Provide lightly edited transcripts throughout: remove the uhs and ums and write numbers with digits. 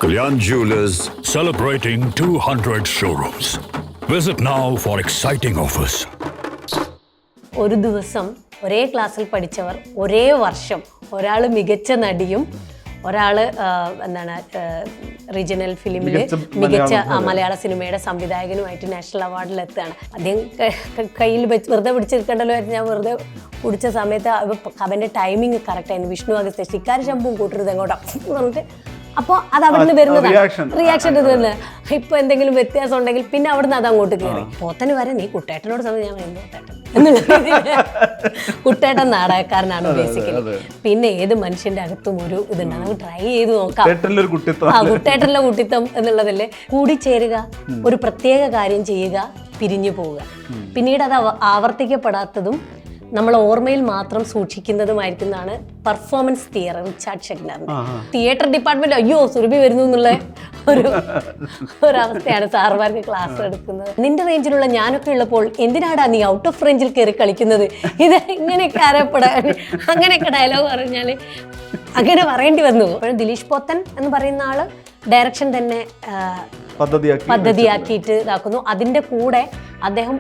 Kalyan Jewelers celebrating 200 showrooms. Visit now for exciting offers. ഒരു ദിവസം ഒരേ ക്ലാസ്സിൽ പഠിച്ചവർ ഒരേ വർഷം ഒരാൾ മികച്ച നടിയും ഒരാൾ എന്താണ് റീജിയണൽ ഫിലിമിൽ മികച്ച മലയാള സിനിമയുടെ സംവിധായകനുമായിട്ട് നാഷണൽ അവാർഡിലെത്തുകയാണ്. അദ്ദേഹം കയ്യിൽ വെറുതെ പിടിച്ചെടുക്കേണ്ടല്ലോ, ഞാൻ വെറുതെ പിടിച്ച സമയത്ത് അവൻ്റെ ടൈമിങ് കറക്റ്റായിരുന്നു. വിഷ്ണു അഗസ്ത്യ ശിക്കാരി ശമ്പും കൂട്ടരുത് എങ്ങോട്ടോ പറഞ്ഞിട്ട് അപ്പോൾ അത് അവിടുന്ന് വരുന്നതാണ് റിയാക്ഷൻ. ഇത് തന്നെ ഇപ്പൊ എന്തെങ്കിലും വ്യത്യാസം ഉണ്ടെങ്കിൽ പിന്നെ അവിടുന്ന് അത് അങ്ങോട്ട് കയറി. പോത്തന് വരെ നീ കുട്ടേട്ടനോട് സമയം ഞാൻ പറയുന്നത് പോത്തേട്ടൻ കുട്ടേട്ടൻ നാടകക്കാരനാണ് ബേസിക്കലി. പിന്നെ ഏത് മനുഷ്യന്റെ അകത്തും ഒരു ഇതുണ്ട്, നമുക്ക് ട്രൈ ചെയ്ത് നോക്കാം. കുട്ടേട്ടനിലെ കുട്ടിത്തം എന്നുള്ളതല്ലേ, കൂടിച്ചേരുക, ഒരു പ്രത്യേക കാര്യം ചെയ്യുക, പിരിഞ്ഞു പോവുക, പിന്നീട് അത് ആവർത്തിക്കപ്പെടാത്തതും നമ്മൾ ഓർമ്മയിൽ മാത്രം സൂക്ഷിക്കുന്നതുമായിരിക്കുന്നതാണ് പെർഫോമൻസ് തിയറി റിച്ചാർഡ് ഷെഗ്നറിന്റെ. തിയേറ്റർ ഡിപ്പാർട്ട്മെന്റ് അയ്യോ സുരഭി വരുന്നു എന്നുള്ള ഒരവസ്ഥയാണ് സാറുമാർക്ക് ക്ലാസ് എടുക്കുന്നത്. നിന്റെ റേഞ്ചിലുള്ള ഞാനൊക്കെ ഉള്ളപ്പോൾ എന്തിനാടാ നീ ഔട്ട് ഓഫ് റേഞ്ചിൽ കയറി കളിക്കുന്നത്, ഇത് ഇങ്ങനെയൊക്കെ അറിയപ്പെടാൻ അങ്ങനെയൊക്കെ ഡയലോഗ് പറഞ്ഞാല് അങ്ങനെ പറയേണ്ടി വന്നു. അപ്പോഴും ദിലീഷ് പോത്തൻ എന്ന് പറയുന്ന ആള് ഡയറക്ഷൻ തന്നെ പദ്ധതിയാക്കിയിട്ട് ഇതാക്കുന്നു. അതിൻ്റെ കൂടെ അദ്ദേഹം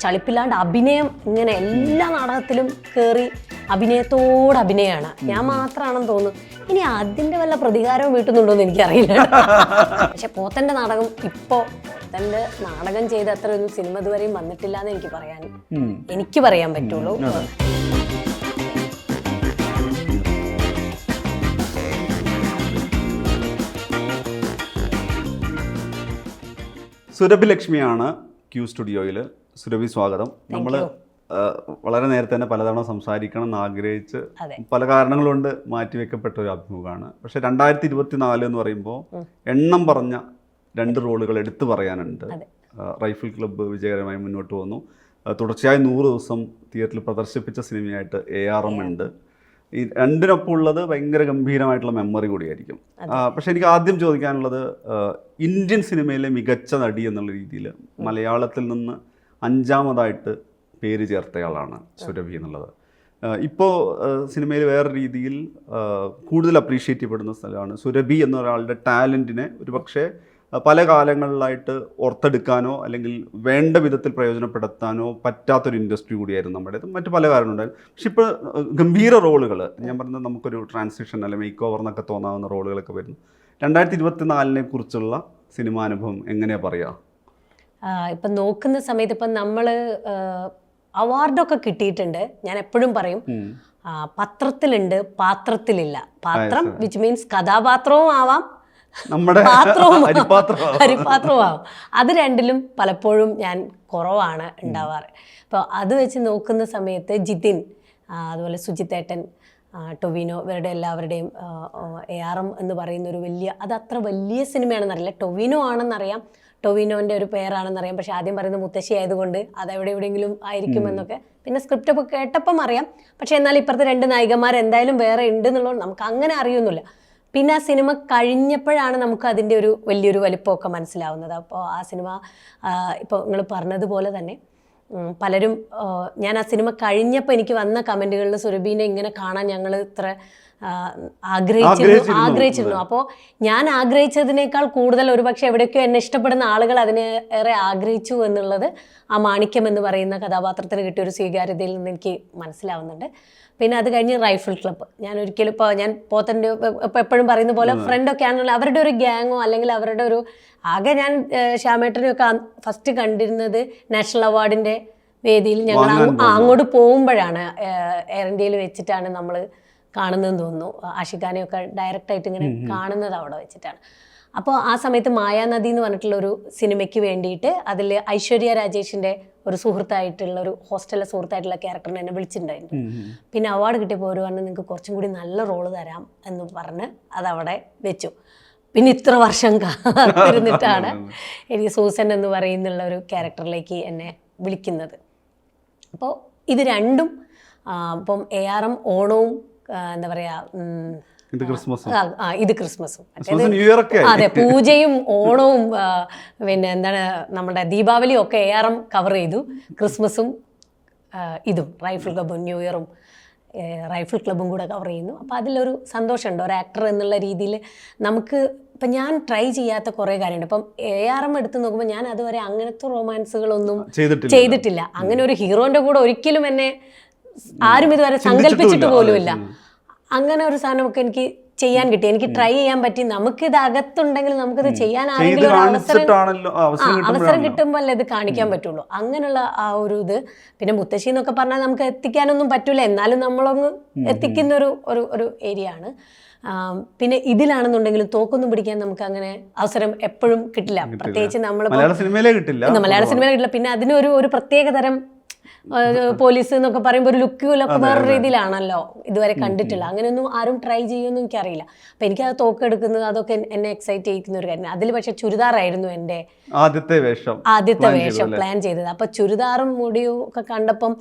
ചളിപ്പില്ലാണ്ട് അഭിനയം, ഇങ്ങനെ എല്ലാ നാടകത്തിലും കയറി അഭിനയത്തോട് അഭിനയമാണ്. ഞാൻ മാത്രമാണെന്ന് തോന്നുന്നു. ഇനി അതിൻ്റെ വല്ല പ്രതികാരവും വീട്ടുന്നുണ്ടോ എന്ന് എനിക്കറിയില്ല. പക്ഷെ പോത്തൻ്റെ നാടകം പോത്തൻ്റെ നാടകം ചെയ്ത് അത്ര ഒന്നും സിനിമ ഇതുവരെയും വന്നിട്ടില്ല എന്ന് എനിക്ക് പറയാൻ പറ്റുള്ളൂ. സുരഭി ലക്ഷ്മിയാണ് ക്യൂ സ്റ്റുഡിയോയിൽ. സുരഭി, സ്വാഗതം. നമ്മൾ വളരെ നേരത്തെ തന്നെ പലതവണ സംസാരിക്കണം എന്ന് ആഗ്രഹിച്ച് പല കാരണങ്ങളുകൊണ്ട് മാറ്റിവെക്കപ്പെട്ട ഒരു അഭിമുഖമാണ്. പക്ഷെ 2024 എന്ന് പറയുമ്പോൾ എണ്ണം പറഞ്ഞ 2 റോളുകൾ എടുത്തു പറയാനുണ്ട്. റൈഫിൾ ക്ലബ്ബ് വിജയകരമായി മുന്നോട്ട് വന്നു. തുടർച്ചയായി 100 ദിവസം തിയേറ്ററിൽ പ്രദർശിപ്പിച്ച സിനിമയായിട്ട് ARM ഉണ്ട്. ഈ രണ്ടിനൊപ്പം ഉള്ളത് ഭയങ്കര ഗംഭീരമായിട്ടുള്ള മെമ്മറി കൂടിയായിരിക്കും. പക്ഷെ എനിക്ക് ആദ്യം ചോദിക്കാനുള്ളത്, ഇന്ത്യൻ സിനിമയിലെ മികച്ച നടി എന്നുള്ള രീതിയിൽ മലയാളത്തിൽ നിന്ന് 5ാമതായിട്ട് പേര് ചേർത്തയാളാണ് സുരഭി എന്നുള്ളത്. ഇപ്പോൾ സിനിമയിൽ വേറെ രീതിയിൽ കൂടുതൽ അപ്രീഷിയേറ്റ് ചെയ്യപ്പെടുന്ന സ്ഥലമാണ്. സുരഭി എന്ന ഒരാളുടെ ടാലൻറ്റിനെ ഒരുപക്ഷെ പല കാലങ്ങളിലായിട്ട് ഓർത്തെടുക്കാനോ അല്ലെങ്കിൽ വേണ്ട വിധത്തിൽ പ്രയോജനപ്പെടുത്താനോ പറ്റാത്തൊരു ഇൻഡസ്ട്രി കൂടിയായിരുന്നു നമ്മുടേത്. മറ്റു പല കാരണങ്ങളുണ്ടായിരുന്നു. പക്ഷെ ഇപ്പോൾ ഗംഭീര റോളുകൾ, ഞാൻ പറഞ്ഞത് നമുക്കൊരു ട്രാൻസിഷൻ അല്ലെങ്കിൽ മേക്ക് ഓവർ എന്നൊക്കെ തോന്നാവുന്ന റോളുകളൊക്കെ വരുന്നു. 2024 കുറിച്ചുള്ള സിനിമാനുഭവം എങ്ങനെയാണ് പറയുക? ഇപ്പം നോക്കുന്ന സമയത്ത് ഇപ്പം നമ്മൾ അവാർഡൊക്കെ കിട്ടിയിട്ടുണ്ട്. ഞാൻ എപ്പോഴും പറയും, പത്രത്തിലുണ്ട്, പാത്രത്തിലില്ല. പാത്രം വിച്ച് മീൻസ് കഥാപാത്രവും ആവാം, ഹരിപാത്രമാവും. അത് രണ്ടിലും പലപ്പോഴും ഞാൻ കുറവാണ് ഉണ്ടാവാറ്. അപ്പോൾ അത് വെച്ച് നോക്കുന്ന സമയത്ത് ജിതിൻ, അതുപോലെ സുജിത്തേട്ടൻ, ടൊവിനോ, ഇവരുടെ എല്ലാവരുടെയും ARM എന്ന് പറയുന്നൊരു അത് അത്ര വലിയ സിനിമയാണെന്നറിയില്ല. ടൊവിനോ ആണെന്നറിയാം, ടൊവിനോൻ്റെ ഒരു പേരാണെന്നറിയാം. പക്ഷെ ആദ്യം പറയുന്നത് മുത്തശ്ശി ആയതുകൊണ്ട് അതെവിടെ എവിടെയെങ്കിലും ആയിരിക്കുമെന്നൊക്കെ പിന്നെ സ്ക്രിപ്റ്റൊക്കെ കേട്ടപ്പം അറിയാം. പക്ഷെ എന്നാൽ ഇപ്പുറത്തെ 2 നായികമാർ എന്തായാലും വേറെ ഉണ്ട് എന്നുള്ളത് നമുക്ക് അങ്ങനെ അറിയുന്നില്ല. പിന്നെ ആ സിനിമ കഴിഞ്ഞപ്പോഴാണ് നമുക്ക് അതിൻ്റെ ഒരു വലിയൊരു വലിപ്പമൊക്കെ മനസ്സിലാവുന്നത്. അപ്പോൾ ആ സിനിമ ഇപ്പോൾ നിങ്ങൾ പറഞ്ഞതുപോലെ തന്നെ പലരും, ഞാൻ ആ സിനിമ കഴിഞ്ഞപ്പോൾ എനിക്ക് വന്ന കമൻറ്റുകളിൽ സുരഭീനെ ഇങ്ങനെ കാണാൻ ഞങ്ങൾ ഇത്ര ആഗ്രഹിച്ചിരുന്നു. അപ്പോൾ ഞാൻ ആഗ്രഹിച്ചതിനേക്കാൾ കൂടുതൽ ഒരുപക്ഷെ എവിടെയൊക്കെയോ എന്നെ ഇഷ്ടപ്പെടുന്ന ആളുകൾ അതിനെ ഏറെ ആഗ്രഹിച്ചു എന്നുള്ളത് ആ മാണിക്യം എന്ന് പറയുന്ന കഥാപാത്രത്തിന് കിട്ടിയ ഒരു സ്വീകാര്യതയിൽ നിന്ന് എനിക്ക് മനസ്സിലാവുന്നുണ്ട്. പിന്നെ അത് കഴിഞ്ഞ് റൈഫിൾ ക്ലബ്ബ്, ഞാൻ ഒരിക്കലും ഇപ്പോൾ ഞാൻ പോത്തൻ്റെ എപ്പോഴും പറയുന്ന പോലെ ഫ്രണ്ടൊക്കെ ആണല്ലോ, അവരുടെ ഒരു ഗ്യാങ്ങോ അല്ലെങ്കിൽ അവരുടെ ഒരു ആകെ ഞാൻ ശ്യാമേട്ടനെയൊക്കെ ഫസ്റ്റ് കണ്ടിരുന്നത് നാഷണൽ അവാർഡിൻ്റെ വേദിയിൽ ഞങ്ങൾ അങ്ങോട്ട് പോകുമ്പോഴാണ്. എയർ ഇന്ത്യയിൽ വെച്ചിട്ടാണ് നമ്മൾ കാണുന്നതെന്ന് തോന്നുന്നു. ആഷിഖാനെയൊക്കെ ഡയറക്റ്റായിട്ട് ഇങ്ങനെ കാണുന്നത് അവിടെ വെച്ചിട്ടാണ്. അപ്പോൾ ആ സമയത്ത് മായാനദി എന്ന് പറഞ്ഞിട്ടുള്ള ഒരു സിനിമയ്ക്ക് വേണ്ടിയിട്ട് അതിൽ ഐശ്വര്യ രാജേഷിൻ്റെ ഒരു സുഹൃത്തായിട്ടുള്ള ഒരു ഹോസ്റ്റലിലെ സുഹൃത്തായിട്ടുള്ള ക്യാരക്ടറിനെ എന്നെ വിളിച്ചിട്ടുണ്ടായിരുന്നു. പിന്നെ അവാർഡ് കിട്ടിയപ്പോൾ ഒരു പറഞ്ഞ് നിങ്ങൾക്ക് കുറച്ചും കൂടി നല്ല റോള് തരാം എന്ന് പറഞ്ഞ് അതവിടെ വെച്ചു. പിന്നെ ഇത്ര വർഷം കാത്തിരുന്നിട്ടാണ് എനിക്ക് സൂസൻ എന്ന് പറയുന്നുള്ള ഒരു ക്യാരക്ടറിലേക്ക് എന്നെ വിളിക്കുന്നത്. അപ്പോൾ ഇത് രണ്ടും ഇപ്പം ARM ഓണവും എന്താ പറയുക, ഇത് ക്രിസ്മസും, അതെ, പൂജയും ഓണവും പിന്നെ എന്താണ് നമ്മുടെ ദീപാവലിയും ഒക്കെ ARM കവർ ചെയ്തു. ക്രിസ്മസും ഇതും റൈഫിൾ ക്ലബ്ബും ന്യൂ ഇയറും റൈഫിൾ ക്ലബ്ബും കൂടെ കവർ ചെയ്യുന്നു. അപ്പോൾ അതിലൊരു സന്തോഷമുണ്ട്. ഒരു ആക്ടർ എന്നുള്ള രീതിയിൽ നമുക്ക് അപ്പം ഞാൻ ട്രൈ ചെയ്യാത്ത കുറേ കാര്യമുണ്ട്. ഇപ്പം ARM എടുത്ത് നോക്കുമ്പോൾ ഞാൻ അതുവരെ അങ്ങനത്തെ റൊമാൻസുകളൊന്നും ചെയ്തിട്ടില്ല. അങ്ങനെ ഒരു ഹീറോൻ്റെ കൂടെ ഒരിക്കലും എന്നെ ആരും ഇതുവരെ സങ്കല്പിച്ചിട്ട് പോലുമില്ല. അങ്ങനെ ഒരു സാധനമൊക്കെ എനിക്ക് ചെയ്യാൻ കിട്ടി, എനിക്ക് ട്രൈ ചെയ്യാൻ പറ്റി. നമുക്കിത് അകത്തുണ്ടെങ്കിൽ നമുക്കിത് ചെയ്യാൻ ആരെങ്കിലും ഒരു അവസരം കിട്ടുമ്പോൾ അല്ലേ ഇത് കാണിക്കാൻ പറ്റുള്ളൂ. അങ്ങനെയുള്ള ആ ഒരു ഇത്. പിന്നെ മുത്തശ്ശി എന്നൊക്കെ പറഞ്ഞാൽ നമുക്ക് എത്തിക്കാനൊന്നും പറ്റൂല, എന്നാലും നമ്മളൊന്ന് എത്തിക്കുന്ന ഒരു ഏരിയ ആണ്. പിന്നെ ഇതിലാണെന്നുണ്ടെങ്കിലും തോക്കൊന്നും പിടിക്കാൻ നമുക്ക് അങ്ങനെ അവസരം എപ്പോഴും കിട്ടില്ല, പ്രത്യേകിച്ച് നമ്മൾ മലയാള സിനിമയിലേ കിട്ടില്ല. പിന്നെ അതിനൊരു പ്രത്യേക തരം പോലീസ് എന്നൊക്കെ പറയുമ്പോൾ ഒരു ലുക്കിലൊക്കെ വേറെ രീതിയിലാണല്ലോ ഇതുവരെ കണ്ടിട്ടില്ല. അങ്ങനെയൊന്നും ആരും ട്രൈ ചെയ്യുമെന്ന് എനിക്കറിയില്ല. അപ്പം എനിക്കത് തോക്കെടുക്കുന്നത് അതൊക്കെ എന്നെ എക്സൈറ്റ് ചെയ്യിക്കുന്ന ഒരു കാര്യം. അതിൽ പക്ഷെ ചുരിദാറായിരുന്നു എൻ്റെ ആദ്യത്തെ വേഷം പ്ലാൻ ചെയ്തത്. അപ്പം ചുരിദാറും മുടിയും ഒക്കെ കണ്ടപ്പം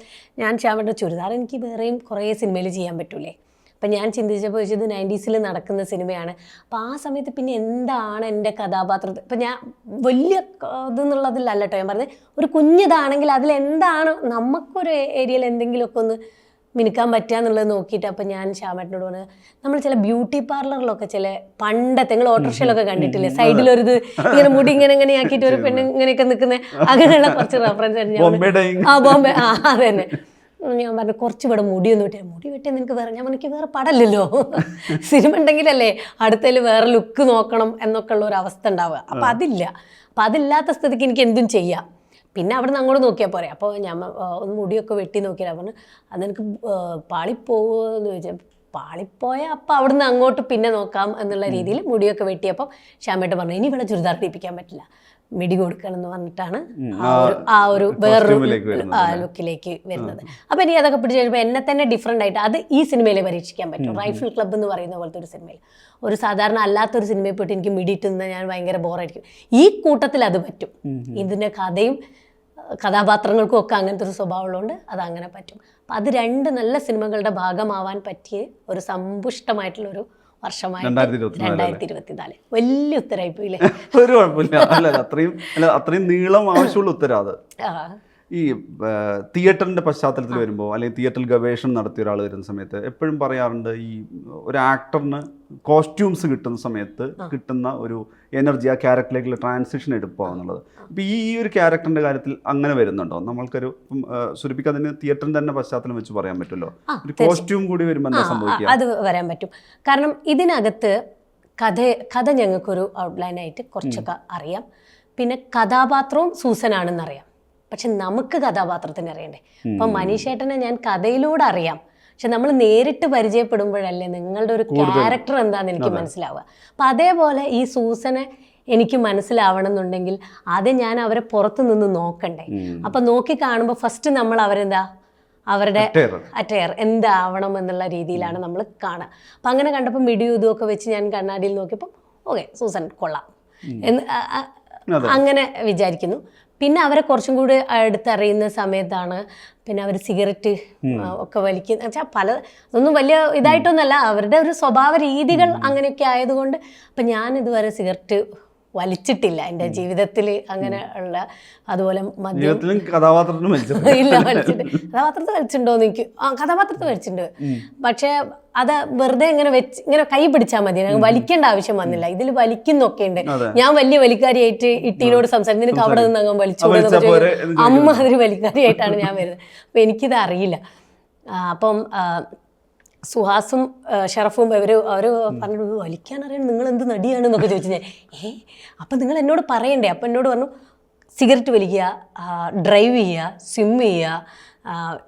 ഞാൻ ശ്യാമേട്ട ചുരിദാർ എനിക്ക് വേറെയും കുറേ സിനിമയിൽ ചെയ്യാൻ പറ്റൂലേ. അപ്പം ഞാൻ ചിന്തിച്ചപ്പോൾ ഇത് 90s നടക്കുന്ന സിനിമയാണ്. അപ്പം ആ സമയത്ത് പിന്നെ എന്താണ് എൻ്റെ കഥാപാത്രത്തിൽ, ഇപ്പം ഞാൻ വലിയ ഇതെന്നുള്ളതിലല്ല കേട്ടോ ഞാൻ പറഞ്ഞത്, ഒരു കുഞ്ഞിതാണെങ്കിൽ അതിലെന്താണ് നമുക്കൊരു ഏരിയയിൽ എന്തെങ്കിലുമൊക്കെ ഒന്ന് മിനുക്കാൻ പറ്റുക എന്നുള്ളത് നോക്കിയിട്ട്. അപ്പം ഞാൻ ശ്യാമേട്ടനോട് പറഞ്ഞത്, നമ്മൾ ചില ബ്യൂട്ടി പാർലറിലൊക്കെ ചില പണ്ടത്തെ നിങ്ങൾ ഓട്ടോറിക്ഷയിലൊക്കെ കണ്ടിട്ടില്ലേ, സൈഡിലൊരിത് ഇങ്ങനെ മുടി ഇങ്ങനെ ആക്കിയിട്ട് ഒരു പെണ്ണ് ഇങ്ങനെയൊക്കെ നിൽക്കുന്നത്, അങ്ങനെയുള്ള കുറച്ച് റെഫറൻസ് ആയിരുന്നു. ബോംബെ അത് തന്നെ. ഞാൻ പറഞ്ഞു കുറച്ച് ഇവിടെ മുടിയൊന്നും വെട്ടിയാൽ മുടി വെട്ടിയാൽ നിനക്ക് വേറെ, ഞാൻ എനിക്ക് വേറെ പടമല്ലല്ലോ, സിനിമ ഉണ്ടെങ്കിലല്ലേ അടുത്തതിൽ വേറെ ലുക്ക് നോക്കണം എന്നൊക്കെ ഉള്ള ഒരു അവസ്ഥ ഉണ്ടാവുക. അപ്പം അതില്ല. അപ്പം അതില്ലാത്ത സ്ഥിതിക്ക് എനിക്ക് എന്തും ചെയ്യാം. പിന്നെ അവിടെ നിന്ന് അങ്ങോട്ട് നോക്കിയാൽ പോരെ. അപ്പോൾ ഞാൻ ഒന്ന് മുടിയൊക്കെ വെട്ടി നോക്കിയാൽ പറഞ്ഞു അത് നിനക്ക് പാളിപ്പോവോ എന്ന് ചോദിച്ചാൽ, പാളിപ്പോയാൽ അപ്പം അവിടെ നിന്ന് അങ്ങോട്ട് പിന്നെ നോക്കാം എന്നുള്ള രീതിയിൽ മുടിയൊക്കെ വെട്ടിയപ്പം ശ്യാമേട്ട പറഞ്ഞു ഇനി ഇവിടെ ചുരിദാർ ഇടിപ്പിക്കാൻ പറ്റില്ല, മിടി കൊടുക്കണം എന്ന് പറഞ്ഞിട്ടാണ് ആ ഒരു വേറൊരു ലുക്കിലേക്ക് വരുന്നത്. അപ്പം എനിക്ക് അതൊക്കെ പിടിച്ച് കഴിയുമ്പോൾ എന്നെ തന്നെ ഡിഫറെൻ്റ് ആയിട്ട് അത് ഈ സിനിമയിൽ പരീക്ഷിക്കാൻ പറ്റും. റൈഫിൾ ക്ലബ്ബ് എന്ന് പറയുന്ന പോലത്തെ ഒരു സിനിമയിൽ, ഒരു സാധാരണ അല്ലാത്തൊരു സിനിമയിൽ പോയിട്ട് എനിക്ക് മിടി ഇട്ടുന്ന ഞാൻ ഭയങ്കര ബോറായിരിക്കും. ഈ കൂട്ടത്തിൽ അത് പറ്റും. ഇതിൻ്റെ കഥയും കഥാപാത്രങ്ങൾക്കും ഒക്കെ അങ്ങനത്തെ ഒരു സ്വഭാവമുള്ളതുകൊണ്ട് അതങ്ങനെ പറ്റും. അപ്പം അത് രണ്ട് നല്ല സിനിമകളുടെ ഭാഗമാവാൻ പറ്റിയ ഒരു സമ്പുഷ്ടമായിട്ടുള്ളൊരു വർഷമായി 2024. വലിയ ഉത്തരമായി പോയില്ലേ? ഒരു കുഴപ്പമില്ല, അത്രയും നീളം ആവശ്യമുള്ള ഉത്തരം അത്. ഈ തിയേറ്ററിൻ്റെ പശ്ചാത്തലത്തിൽ വരുമ്പോൾ അല്ലെങ്കിൽ തിയേറ്ററിൽ ഗവേഷണം നടത്തിയ ഒരാൾ വരുന്ന സമയത്ത് എപ്പോഴും പറയാറുണ്ട്, ഈ ഒരു ആക്ടറിന് കോസ്റ്റ്യൂംസ് കിട്ടുന്ന സമയത്ത് കിട്ടുന്ന ഒരു എനർജി ആ ക്യാരക്ടറിലേക്കുള്ള ട്രാൻസിഷൻ എടുപ്പാന്നുള്ളത്. അപ്പോൾ ഈ ഒരു ക്യാരക്ടറിൻ്റെ കാര്യത്തിൽ അങ്ങനെ വരുന്നുണ്ടോ? നമ്മൾക്കൊരു സുരഭിക്ക് അതിന് തിയേറ്ററിന് തന്നെ പശ്ചാത്തലം വെച്ച് പറയാൻ പറ്റുമല്ലോ, ഒരു കോസ്റ്റ്യൂം കൂടി വരുമ്പോൾ എന്താ സംഭവിക്കുക? അത് വരാൻ പറ്റും. കാരണം ഇതിനകത്ത് കഥ ഞങ്ങൾക്കൊരു ഔട്ട്ലൈനായിട്ട് കുറച്ചൊക്കെ അറിയാം. പിന്നെ കഥാപാത്രവും സൂസനാണെന്നറിയാം. പക്ഷെ നമുക്ക് കഥാപാത്രത്തിന് അറിയണ്ടേ. അപ്പം മനീഷേട്ടനെ ഞാൻ കഥയിലൂടെ അറിയാം, പക്ഷെ നമ്മൾ നേരിട്ട് പരിചയപ്പെടുമ്പോഴല്ലേ നിങ്ങളുടെ ഒരു ക്യാരക്ടർ എന്താണെന്ന് എനിക്ക് മനസ്സിലാവുക. അപ്പം അതേപോലെ ഈ സൂസനെ എനിക്ക് മനസ്സിലാവണം എന്നുണ്ടെങ്കിൽ ആദ്യം ഞാൻ അവരെ പുറത്തു നിന്ന് നോക്കണ്ടേ. അപ്പം നോക്കി കാണുമ്പോൾ ഫസ്റ്റ് നമ്മൾ അവരുടെ അറ്റയർ എന്താവണം എന്നുള്ള രീതിയിലാണ് നമ്മൾ കാണുക. അപ്പം അങ്ങനെ കണ്ടപ്പോൾ മിടിയും ഇതുമൊക്കെ വെച്ച് ഞാൻ കണ്ണാടിയിൽ നോക്കിയപ്പോൾ ഓക്കെ സൂസൻ കൊള്ളാം എന്ന് അങ്ങനെ വിചാരിക്കുന്നു. പിന്നെ അവരെ കുറച്ചും കൂടി അടുത്തറിയുന്ന സമയത്താണ് പിന്നെ അവർ സിഗരറ്റ് ഒക്കെ വലിക്കുന്ന വെച്ചാൽ അതൊന്നും വലിയ ഇതായിട്ടൊന്നുമല്ല, അവരുടെ ഒരു സ്വഭാവ രീതികൾ അങ്ങനെയൊക്കെ ആയതുകൊണ്ട്. അപ്പം ഞാൻ ഇതുവരെ സിഗരറ്റ് വലിച്ചിട്ടില്ല എൻ്റെ ജീവിതത്തിൽ. അങ്ങനെ ഉള്ള അതുപോലെ മദ്യം ഇല്ല വലിച്ചിട്ട്. കഥാപാത്രത്തിൽ വലിച്ചിട്ടുണ്ടോയെന്ന് എനിക്ക് കഥാപാത്രത്തിൽ വലിച്ചിട്ടുണ്ട്. പക്ഷേ അത് വെറുതെ ഇങ്ങനെ കൈ പിടിച്ചാൽ മതി, വലിക്കേണ്ട ആവശ്യം വന്നില്ല. ഇതിൽ വലിക്കുന്നൊക്കെ ഉണ്ട്. ഞാൻ വലിയ വലിക്കാരിയായിട്ട് ഇട്ടീനോട് സംസാരിക്കും, നിനക്ക് അവിടെ നിന്ന് അങ്ങ് വലിച്ചുകൂടെ അമ്മ അതൊരു വലിക്കാരിയായിട്ടാണ് ഞാൻ വരുന്നത്. അപ്പം എനിക്കിത് അറിയില്ല. അപ്പം സുഹാസും ഷറഫും അവർ പറഞ്ഞു വലിക്കാനറിയാൻ നിങ്ങൾ എന്ത് നടിയാണെന്നൊക്കെ ചോദിച്ചു ഞാൻ. അപ്പം നിങ്ങൾ എന്നോട് പറയണ്ടേ? അപ്പം എന്നോട് പറഞ്ഞു സിഗരറ്റ് വലിക്കുക, ഡ്രൈവ് ചെയ്യുക, സ്വിം ചെയ്യുക,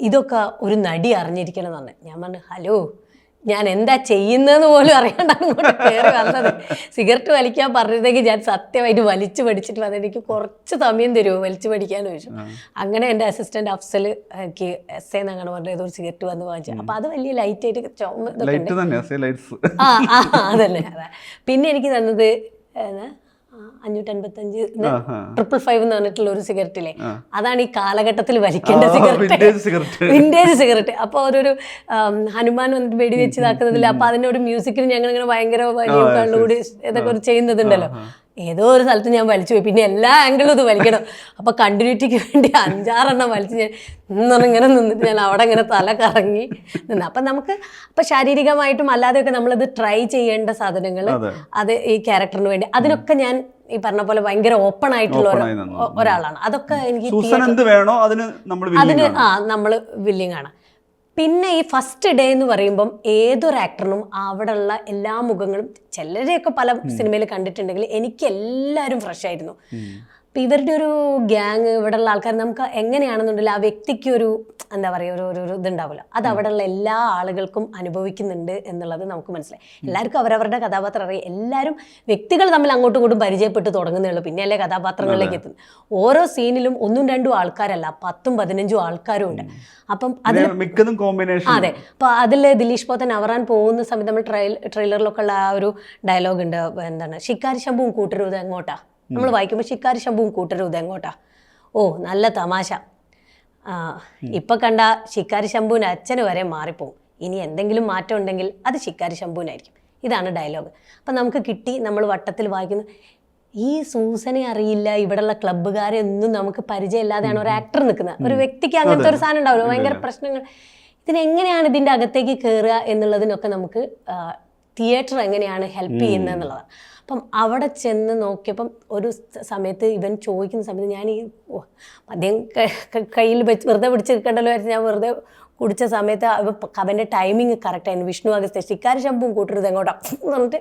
ഇതൊക്കെ ഒരു നടി അറിഞ്ഞിരിക്കണം എന്ന് പറഞ്ഞു. ഞാൻ പറഞ്ഞു ഹലോ, ഞാൻ എന്താ ചെയ്യുന്നതെന്ന് പോലും അറിയാണ്ടാണ് ഇങ്ങോട്ട് കയറി വന്നത്. സിഗരറ്റ് വലിക്കാൻ പറഞ്ഞതെങ്കിൽ ഞാൻ സത്യമായിട്ട് വലിച്ചു പഠിച്ചിട്ട് വന്നത്. എനിക്ക് കുറച്ച് സമയം തരുമോ വലിച്ചു പഠിക്കാന്ന് ചോദിച്ചു. അങ്ങനെ എൻ്റെ അസിസ്റ്റന്റ് അഫ്സൽ എനിക്ക് എസ് എന്ന് അങ്ങനെ പറഞ്ഞ ഏതൊരു സിഗരറ്റ് വന്ന് വാങ്ങിച്ചു. അപ്പം അത് വലിയ ലൈറ്റായിട്ട് അതല്ലേ അതെ. പിന്നെ എനിക്ക് തന്നത് 555 555 എന്ന് പറഞ്ഞിട്ടുള്ള ഒരു സിഗരറ്റില്ലേ, അതാണ് ഈ കാലഘട്ടത്തിൽ വലിക്കേണ്ട സിഗരറ്റ്, വിന്റേജ് സിഗരറ്റ്. അപ്പോൾ ഒരു ഹനുമാൻ വന്നിട്ട് വെടിവെച്ച് ഇതാക്കുന്നതില്ല. അപ്പോൾ അതിൻ്റെ ഒരു മ്യൂസിക്കിന് ഞങ്ങളിങ്ങനെ ഭയങ്കര വലിയ കണ്ണുകൂടി ഇതൊക്കെ ചെയ്യുന്നതുണ്ടല്ലോ. ഏതോ ഒരു സ്ഥലത്ത് ഞാൻ വലിച്ചു പോയി. പിന്നെ എല്ലാ ആംഗിളും ഇത് വലിക്കണം. അപ്പോൾ കണ്ടിന്യൂറ്റിക്ക് വേണ്ടി 5-6 വലിച്ച് ഞാൻ ഇങ്ങനെ നിന്നിട്ട് ഞാൻ അവിടെ ഇങ്ങനെ തല കറങ്ങി നിന്ന്. അപ്പം നമുക്ക് അപ്പം ശാരീരികമായിട്ടും അല്ലാതെയൊക്കെ നമ്മളിത് ട്രൈ ചെയ്യേണ്ട സാധനങ്ങൾ അത് ഈ ക്യാരക്ടറിന് വേണ്ടി അതിനൊക്കെ ഞാൻ ഈ പറഞ്ഞ പോലെ ഭയങ്കര ഓപ്പൺ ആയിട്ടുള്ള ഒരാളാണ്. അതൊക്കെ എനിക്ക് അതിന് നമ്മൾ വില്ലിങ് ആണ്. പിന്നെ ഈ ഫസ്റ്റ് ഡേ എന്ന് പറയുമ്പം ഏതൊരു ആക്ടറിനും അവിടെയുള്ള എല്ലാ മുഖങ്ങളും ചിലരെയൊക്കെ പല സിനിമയിൽ കണ്ടിട്ടുണ്ടെങ്കിൽ എനിക്ക് എല്ലാവരും ഫ്രഷ് ആയിരുന്നു. അപ്പം ഇവരുടെ ഒരു ഗ്യാങ് ഇവിടെയുള്ള ആൾക്കാർ നമുക്ക് എങ്ങനെയാണെന്നുണ്ടെങ്കിൽ ആ വ്യക്തിക്ക് ഒരു എന്താ പറയുക ഒരു ഇതുണ്ടാവില്ല. അത് അവിടെയുള്ള എല്ലാ ആളുകൾക്കും അനുഭവിക്കുന്നുണ്ട് എന്നുള്ളത് നമുക്ക് മനസ്സിലായി. എല്ലാവർക്കും അവരവരുടെ കഥാപാത്രം അറിയാം. എല്ലാവരും വ്യക്തികൾ തമ്മിൽ അങ്ങോട്ടും ഇങ്ങോട്ടും പരിചയപ്പെട്ട് തുടങ്ങുന്നേ ഉള്ളൂ. പിന്നെയല്ലേ കഥാപാത്രങ്ങളിലേക്ക് എത്തുന്നത്. ഓരോ സീനിലും 1-2 ആൾക്കാരല്ല, 10-15 ആൾക്കാരും ഉണ്ട്. അപ്പം അതിൽ മിക്കതും കോമ്പിനേഷൻ. അതെ. അപ്പോൾ അതിൽ ദിലീഷ് പോത്തൻ അവറാൻ പോകുന്ന സമയത്ത് നമ്മൾ ട്രെയിലറിലൊക്കെ ഉള്ള ആ ഒരു ഡയലോഗ് ഉണ്ട്, എന്താണ്, ശിക്കാരി ശംഭുവും കൂട്ടരുത് എങ്ങോട്ടാ. നമ്മൾ വായിക്കുമ്പോൾ ശിക്കാരി ശംഭുവും കൂട്ടരുത് എങ്ങോട്ടാ. ഓ നല്ല തമാശ. ഇപ്പം കണ്ട ശിക്കാരി ശംഭുവിന് അച്ഛന് വരെ മാറിപ്പോവും. ഇനി എന്തെങ്കിലും മാറ്റം ഉണ്ടെങ്കിൽ അത് ശിക്കാരി ശംഭുവിനായിരിക്കും. ഇതാണ് ഡയലോഗ്. അപ്പം നമുക്ക് കിട്ടി. നമ്മൾ വട്ടത്തിൽ വായിക്കുന്നു. ഈ സൂസനെ അറിയില്ല, ഇവിടെയുള്ള ക്ലബ്ബുകാരെ ഒന്നും നമുക്ക് പരിചയമില്ലാതെയാണ് ഒരു ആക്ടർ നിൽക്കുന്നത്. ഒരു വ്യക്തിക്ക് അങ്ങനത്തെ ഒരു സാധനം ഉണ്ടാവില്ല. ഭയങ്കര പ്രശ്നങ്ങൾ. ഇതിനെങ്ങനെയാണ് ഇതിൻ്റെ അകത്തേക്ക് കയറുക എന്നുള്ളതിനൊക്കെ നമുക്ക് തിയേറ്റർ എങ്ങനെയാണ് ഹെൽപ്പ് ചെയ്യുന്നത് എന്നുള്ളതാണ്. അപ്പം അവിടെ ചെന്ന് നോക്കിയപ്പം ഒരു സമയത്ത് ഇവൻ ചോദിക്കുന്ന സമയത്ത് ഞാൻ ഈ മദ്യം കയ്യിൽ വെറുതെ പിടിച്ച് നിൽക്കണ്ടല്ലോ ഞാൻ വെറുതെ കുടിച്ച സമയത്ത് അവൻ്റെ ടൈമിങ് കറക്റ്റായിരുന്നു. വിഷ്ണു അഗസ്ത്യ ശിക്കാരി ശംഭുവും കൂട്ടരുത് എങ്ങോട്ടാ പറഞ്ഞിട്ട്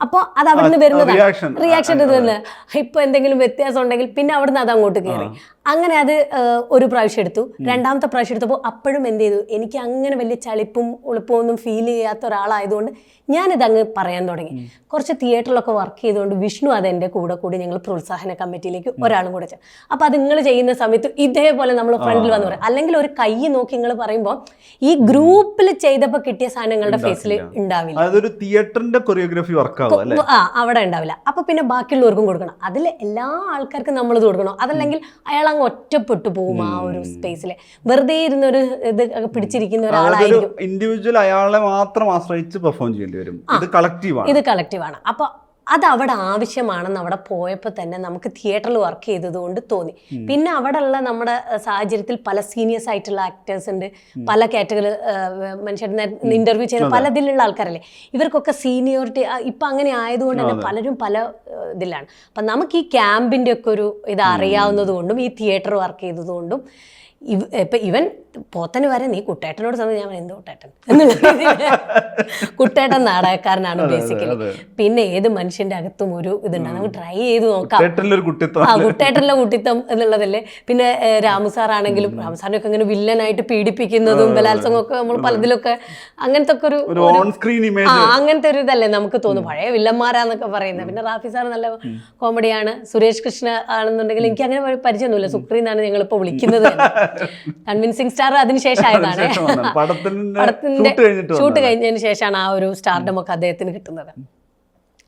അപ്പോൾ അത് അവിടെ നിന്ന് വരുന്നതാണ് റിയാക്ഷൻ. ഇത് ഇപ്പൊ എന്തെങ്കിലും വ്യത്യാസം ഉണ്ടെങ്കിൽ പിന്നെ അവിടുന്ന് അത് അങ്ങോട്ട് കയറി. അങ്ങനെ അത് ഒരു പ്രാവശ്യം എടുത്തു. രണ്ടാമത്തെ പ്രാവശ്യം എടുത്തപ്പോൾ അപ്പോഴും എന്ത് ചെയ്തു, എനിക്ക് അങ്ങനെ വലിയ ചളിപ്പും ഉളുപ്പും ഒന്നും ഫീൽ ചെയ്യാത്ത ഒരാളായതുകൊണ്ട് ഞാനിത് അങ്ങ് പറയാൻ തുടങ്ങി. കുറച്ച് തിയേറ്ററിലൊക്കെ വർക്ക് ചെയ്തുകൊണ്ട് വിഷ്ണു അതെൻ്റെ കൂടി ഞങ്ങൾ പ്രോത്സാഹന കമ്മിറ്റിയിലേക്ക് ഒരാളും കൂടെ ചെയ്യും. അപ്പോൾ അത് നിങ്ങൾ ചെയ്യുന്ന സമയത്ത് ഇതേപോലെ നമ്മൾ ഫ്രണ്ടിൽ വന്ന് പറയും. അല്ലെങ്കിൽ ഒരു കൈ നോക്കി നിങ്ങൾ പറയുമ്പോൾ ഈ ഗ്രൂപ്പിൽ ചെയ്തപ്പോൾ കിട്ടിയ സാധനങ്ങളുടെ ഫേസിൽ ഉണ്ടാവില്ല. അതൊരു തിയേറ്ററിന്റെ കൊറിയോഗ്രാഫി വർക്ക് അവിടെ ഉണ്ടാവില്ല. അപ്പോൾ പിന്നെ ബാക്കിയുള്ളവർക്കും കൊടുക്കണം. അതിൽ എല്ലാ ആൾക്കാർക്കും നമ്മളിത് കൊടുക്കണം. അതല്ലെങ്കിൽ അയാൾ അങ്ങ് ഒറ്റപ്പെട്ടു പോകും ആ ഒരു സ്പേസിൽ. വെറുതെ ഇരുന്നൊരു ഇത് പിടിച്ചിരിക്കുന്ന ഒരാളായിരിക്കും. ഇൻഡിവിജ്വൽ അയാളെ മാത്രം ആശ്രയിച്ച് പെർഫോം ചെയ്യേണ്ടി വരും. ഇത് കളക്റ്റീവാണ്. അപ്പോൾ അത് അവിടെ ആവശ്യമാണെന്ന് അവിടെ പോയപ്പോൾ തന്നെ നമുക്ക് തിയേറ്ററിൽ വർക്ക് ചെയ്തതുകൊണ്ട് തോന്നി. പിന്നെ അവിടെ ഉള്ള നമ്മുടെ സാഹചര്യത്തിൽ പല സീനിയേഴ്സ് ആയിട്ടുള്ള ആക്ടേഴ്സ് ഉണ്ട്, പല കാറ്റഗറി മനുഷ്യരുടെ ഇന്റർവ്യൂ ചെയ്യുന്ന പല ഇതിലുള്ള ആൾക്കാരല്ലേ. ഇവർക്കൊക്കെ സീനിയോറിറ്റി ഇപ്പം അങ്ങനെ ആയതുകൊണ്ട് തന്നെ പലരും പല ഇതിലാണ്. അപ്പം നമുക്ക് ഈ ക്യാമ്പിൻ്റെ ഒക്കെ ഒരു ഇത് അറിയാവുന്നത് കൊണ്ടും ഈ തിയേറ്റർ വർക്ക് ചെയ്തതുകൊണ്ടും ഇപ്പം ഇവൻ പോത്തന് വരെ നീ കുട്ടേട്ടനോട് സമയം ഞാൻ എന്ത് കുട്ടേട്ടൻ എന്നുള്ള കുട്ടേട്ടൻ നാടകക്കാരനാണ് ബേസിക്കലി. പിന്നെ ഏത് മനുഷ്യന്റെ അകത്തും ഒരു ഇതുണ്ടാകും. നമുക്ക് ട്രൈ ചെയ്ത് നോക്കാം. കുട്ടേട്ടനിലെ കുട്ടിത്തം എന്നുള്ളതല്ലേ. പിന്നെ രാമു സാറാണെങ്കിലും രാമു സാറിനൊക്കെ ഇങ്ങനെ വില്ലനായിട്ട് പീഡിപ്പിക്കുന്നതും ബലാത്സംഗമൊക്കെ നമ്മൾ പലതിലൊക്കെ അങ്ങനത്തെ ഒക്കെ ഒരു അങ്ങനത്തെ ഒരു ഇതല്ലേ നമുക്ക് തോന്നും. പഴയ വില്ലന്മാരാന്നൊക്കെ പറയുന്നത്. പിന്നെ റാഫി സാർ നല്ല കോമഡിയാണ്. സുരേഷ് കൃഷ്ണ ആണെന്നുണ്ടെങ്കിൽ എനിക്ക് അങ്ങനെ പരിചയമൊന്നുമില്ല. സുക്രി എന്നാണ് ഞങ്ങളിപ്പോൾ വിളിക്കുന്നത്. കൺവിൻസിങ് സ്റ്റാർ അതിനുശേഷം ആയതാണ്. പടത്തിന്റെ ഷൂട്ട് കഴിഞ്ഞതിന് ശേഷമാണ് ആ ഒരു സ്റ്റാർഡം ഒക്കെ അദ്ദേഹത്തിന് കിട്ടുന്നത്.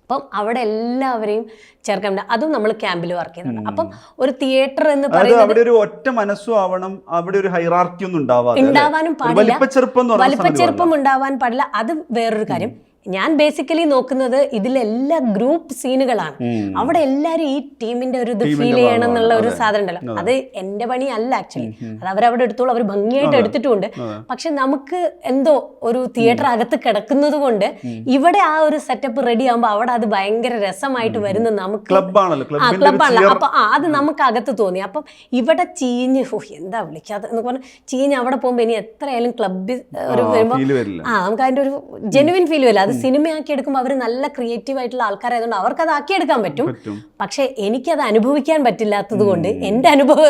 അപ്പം അവിടെ എല്ലാവരെയും ചേർക്കാൻ, അതും നമ്മൾ ക്യാമ്പിൽ വർക്ക് ചെയ്യുന്നുണ്ട്. അപ്പം ഒരു തിയേറ്റർ എന്ന് പറയുന്നത് ഒരു ഒറ്റ മനസ്സും ആവണം. അവിടെ ഒരു ഹൈറാർക്കി ഒന്നും ഉണ്ടാവാനും പാടില്ല, വലിപ്പച്ചെറുപ്പം ഉണ്ടാവാൻ പാടില്ല. അത് വേറൊരു കാര്യം. ഞാൻ ബേസിക്കലി നോക്കുന്നത് ഇതിലെല്ലാ ഗ്രൂപ്പ് സീനുകളാണ്. അവിടെ എല്ലാവരും ഈ ടീമിന്റെ ഒരു ഇത് ഫീൽ ചെയ്യണം എന്നുള്ള ഒരു സാധനം ഉണ്ടല്ലോ. അത് എന്റെ പണി അല്ല ആക്ച്വലി. അത് അവരവിടെ എടുത്തോളൂ, അവർ ഭംഗിയായിട്ട് എടുത്തിട്ടുണ്ട്. പക്ഷെ നമുക്ക് എന്തോ ഒരു തിയേറ്റർ അകത്ത് കിടക്കുന്നത് കൊണ്ട് ഇവിടെ ആ ഒരു സെറ്റപ്പ് റെഡി ആകുമ്പോൾ അവിടെ അത് ഭയങ്കര രസമായിട്ട് വരുന്നത് നമുക്ക് ക്ലബ്ബാണല്ലോ. അപ്പൊ അത് നമുക്ക് അകത്ത് തോന്നി. അപ്പം ഇവിടെ ചീഞ്ഞ് എന്താ വിളിക്കാതെ എന്ന് പറഞ്ഞാൽ ചീഞ്ഞ് അവിടെ പോകുമ്പോൾ ഇനി എത്രയായാലും ക്ലബ്ബിൽ ഒരു വരുമ്പോൾ നമുക്ക് അതിന്റെ ഒരു ജെനുവിൻ ഫീൽ വരില്ല. സിനിമയാക്കി എടുക്കുമ്പോൾ അവർ നല്ല ക്രിയേറ്റീവ് ആയിട്ടുള്ള ആൾക്കാരായതുകൊണ്ട് അവർക്ക് അത് ആക്കിയെടുക്കാൻ പറ്റും. പക്ഷെ എനിക്കത് അനുഭവിക്കാൻ പറ്റില്ലാത്തത് കൊണ്ട് എൻ്റെ അനുഭവം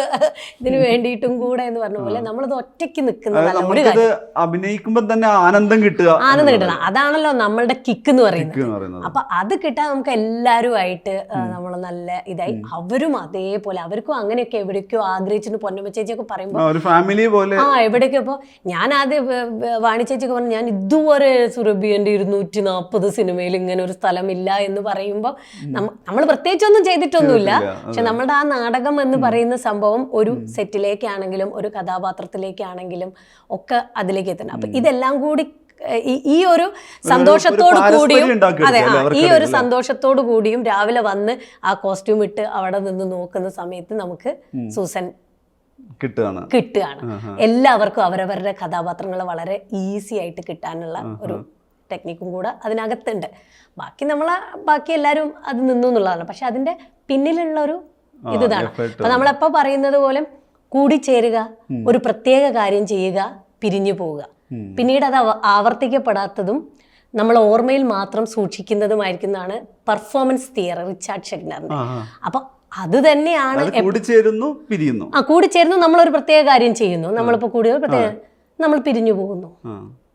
ഇതിന് വേണ്ടിയിട്ടും കൂടെ എന്ന് പറഞ്ഞ പോലെ നമ്മളത് ഒറ്റയ്ക്ക് നിൽക്കുന്നതല്ല. ഒരു കാര്യം അഭിനയിക്കുമ്പോൾ തന്നെ ആനന്ദം കിട്ടണം. അതാണല്ലോ നമ്മളുടെ കിക്ക് എന്ന് പറയുന്നത്. അപ്പൊ അത് കിട്ടാൻ നമുക്ക് എല്ലാവരുമായിട്ട് നമ്മൾ നല്ല ഇതായി. അവരും അതേപോലെ അവർക്കും അങ്ങനെയൊക്കെ എവിടേക്കോ ആഗ്രഹിച്ചിട്ട് പൊന്നമ്മ ചേച്ചിയൊക്കെ പറയുമ്പോൾ എവിടേക്കോ. ഇപ്പോൾ ഞാൻ ആദ്യം വാണി ചേച്ചിയൊക്കെ പറഞ്ഞു ഞാൻ ഇതുവരെ സുരഭിന്റെ 240 സിനിമയിൽ ഇങ്ങനെ ഒരു സ്ഥലമില്ല എന്ന് പറയുമ്പോൾ നമ്മൾ പ്രത്യേകിച്ചൊന്നും ചെയ്തിട്ടൊന്നുമില്ല. പക്ഷെ നമ്മളുടെ ആ നാടകം എന്ന് പറയുന്ന സംഭവം ഒരു സെറ്റിലേക്കാണെങ്കിലും ഒരു കഥാപാത്രത്തിലേക്കാണെങ്കിലും ഒക്കെ അതിലേക്ക് എത്തണം. അപ്പൊ ഇതെല്ലാം കൂടി ഈ ഒരു സന്തോഷത്തോടു കൂടിയും അതെ ഈ ഒരു അല്ലേ? സന്തോഷത്തോടു കൂടിയും രാവിലെ വന്ന് ആ കോസ്റ്റ്യൂം ഇട്ട് അവിടെ നിന്ന് നോക്കുന്ന സമയത്ത് നമുക്ക് സൂസൻ കിട്ടുകയാണ്. എല്ലാവർക്കും അവരവരുടെ കഥാപാത്രങ്ങൾ വളരെ ഈസി ആയിട്ട് കിട്ടാനുള്ള ഒരു ടെക്നിക്കും കൂടെ അതിനകത്തുണ്ട്. ബാക്കി എല്ലാവരും അത് നിന്നു എന്നുള്ളതാണ്. പക്ഷെ അതിന്റെ പിന്നിലുള്ള ഒരു ഇതാണ്. അപ്പൊ നമ്മളെപ്പോ പറയുന്നത് പോലെ കൂടിച്ചേരുക, ഒരു പ്രത്യേക കാര്യം ചെയ്യുക, പിരിഞ്ഞു പോവുക, പിന്നീട് അത് ആവർത്തിക്കപ്പെടാത്തതും നമ്മൾ ഓർമ്മയിൽ മാത്രം സൂക്ഷിക്കുന്നതുമായിരിക്കുന്നതാണ് പെർഫോമൻസ് തിയറി റിച്ചാർഡ് ഷെഗ്നറിന്റെ. അപ്പൊ അത് തന്നെയാണ് കൂടിച്ചേരുന്നു, നമ്മളൊരു പ്രത്യേക കാര്യം ചെയ്യുന്നു, നമ്മളിപ്പോ നമ്മൾ പിരിഞ്ഞു പോകുന്നു,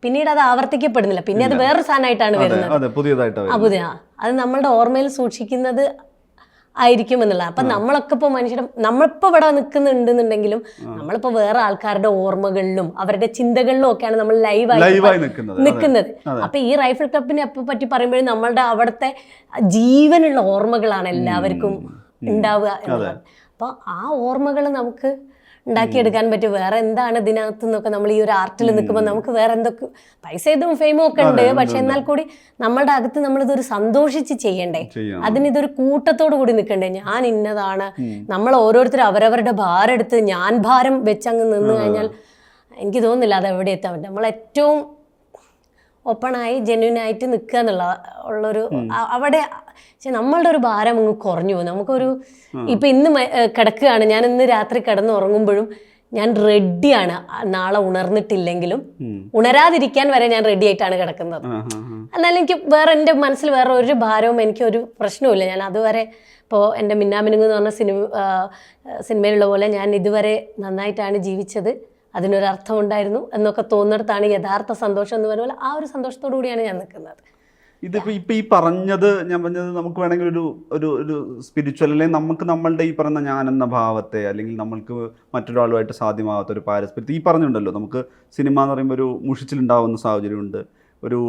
പിന്നീട് അത് ആവർത്തിക്കപ്പെടുന്നില്ല, പിന്നെ അത് വേറൊരു സാധനമായിട്ടാണ് വരുന്നത്, പുതിയ അത് നമ്മളുടെ ഓർമ്മയിൽ സൂക്ഷിക്കുന്നത് ആയിരിക്കും എന്നുള്ള. അപ്പൊ നമ്മളൊക്കെ ഇപ്പൊ നമ്മളിപ്പോ ഇവിടെ നിൽക്കുന്നുണ്ടെന്നുണ്ടെങ്കിലും നമ്മളിപ്പോ വേറെ ആൾക്കാരുടെ ഓർമ്മകളിലും അവരുടെ ചിന്തകളിലും ഒക്കെയാണ് നമ്മൾ ലൈവായി നിൽക്കുന്നത്. അപ്പൊ ഈ റൈഫിൾ ക്ലബിനെ പറ്റി പറയുമ്പോഴും നമ്മളുടെ അവിടുത്തെ ജീവനുള്ള ഓർമ്മകളാണ് എല്ലാവർക്കും ഉണ്ടാവുക എന്നുള്ളത്. അപ്പൊ ആ ഓർമ്മകൾ നമുക്ക് ഉണ്ടാക്കിയെടുക്കാൻ പറ്റും. വേറെ എന്താണ് ഇതിനകത്ത് നിന്നൊക്കെ നമ്മൾ ഈ ഒരു ആർട്ടിൽ നിൽക്കുമ്പോൾ നമുക്ക് വേറെ എന്തൊക്കെ പൈസ ഇതും ഫെയിമും ഒക്കെ ഉണ്ട്. പക്ഷെ എന്നാൽ കൂടി നമ്മളുടെ അകത്ത് നമ്മളിതൊരു സന്തോഷിച്ച് ചെയ്യണ്ടേ, അതിനിതൊരു കൂട്ടത്തോടു കൂടി നിൽക്കണ്ടേ. ഞാൻ ഇന്നതാണ്, നമ്മൾ ഓരോരുത്തരും അവരവരുടെ ഭാരം എടുത്ത് ഞാൻ ഭാരം വെച്ചങ്ങ് നിന്ന് കഴിഞ്ഞാൽ എനിക്ക് തോന്നുന്നില്ല അത് എവിടെ എത്താൻ പറ്റും. നമ്മൾ ഏറ്റവും ഓപ്പണായി ജെന്യൂനായിട്ട് നിൽക്കുക എന്നുള്ള ഉള്ളൊരു അവിടെ നമ്മളുടെ ഒരു ഭാരം അങ്ങ് കുറഞ്ഞു പോകും. നമുക്കൊരു ഇപ്പൊ ഇന്ന് കിടക്കുകയാണ്, ഞാൻ ഇന്ന് രാത്രി കിടന്നുറങ്ങുമ്പോഴും ഞാൻ റെഡിയാണ്, നാളെ ഉണർന്നിട്ടില്ലെങ്കിലും ഉണരാതിരിക്കാൻ വരെ ഞാൻ റെഡി ആയിട്ടാണ് കിടക്കുന്നത്. എന്നാലും എനിക്ക് വേറെ എൻ്റെ മനസ്സിൽ വേറെ ഒരു ഭാരവും എനിക്കൊരു പ്രശ്നവുമില്ല. ഞാൻ അതുവരെ ഇപ്പോൾ എൻ്റെ മിന്നാമിനുങ്ങ് എന്ന് പറഞ്ഞ സിനിമയിലുള്ള പോലെ ഞാൻ ഇതുവരെ നന്നായിട്ടാണ് ജീവിച്ചത്, അതിനൊരർത്ഥം ഉണ്ടായിരുന്നു എന്നൊക്കെ തോന്നിടത്താണ് യഥാർത്ഥ സന്തോഷം എന്ന് പറയുമ്പോൾ ആ ഒരു സന്തോഷത്തോടു കൂടിയാണ് ഞാൻ നിൽക്കുന്നത്. ഇതിപ്പോൾ ഈ പറഞ്ഞത് നമുക്ക് വേണമെങ്കിൽ ഒരു സ്പിരിച്വൽ അല്ലെങ്കിൽ നമുക്ക് നമ്മളുടെ ഈ പറയുന്ന ഞാനെന്ന ഭാവത്തെ അല്ലെങ്കിൽ നമ്മൾക്ക് മറ്റൊരാളുമായിട്ട് സാധ്യമാകാത്ത ഒരു പാരസ്പര്യത്തെ ഈ പറഞ്ഞിട്ടുണ്ടല്ലോ, നമുക്ക് സിനിമ എന്ന് പറയുമ്പോൾ ഒരു മുഷിച്ചിലുണ്ടാവുന്ന സാഹചര്യമുണ്ട്, ഒരു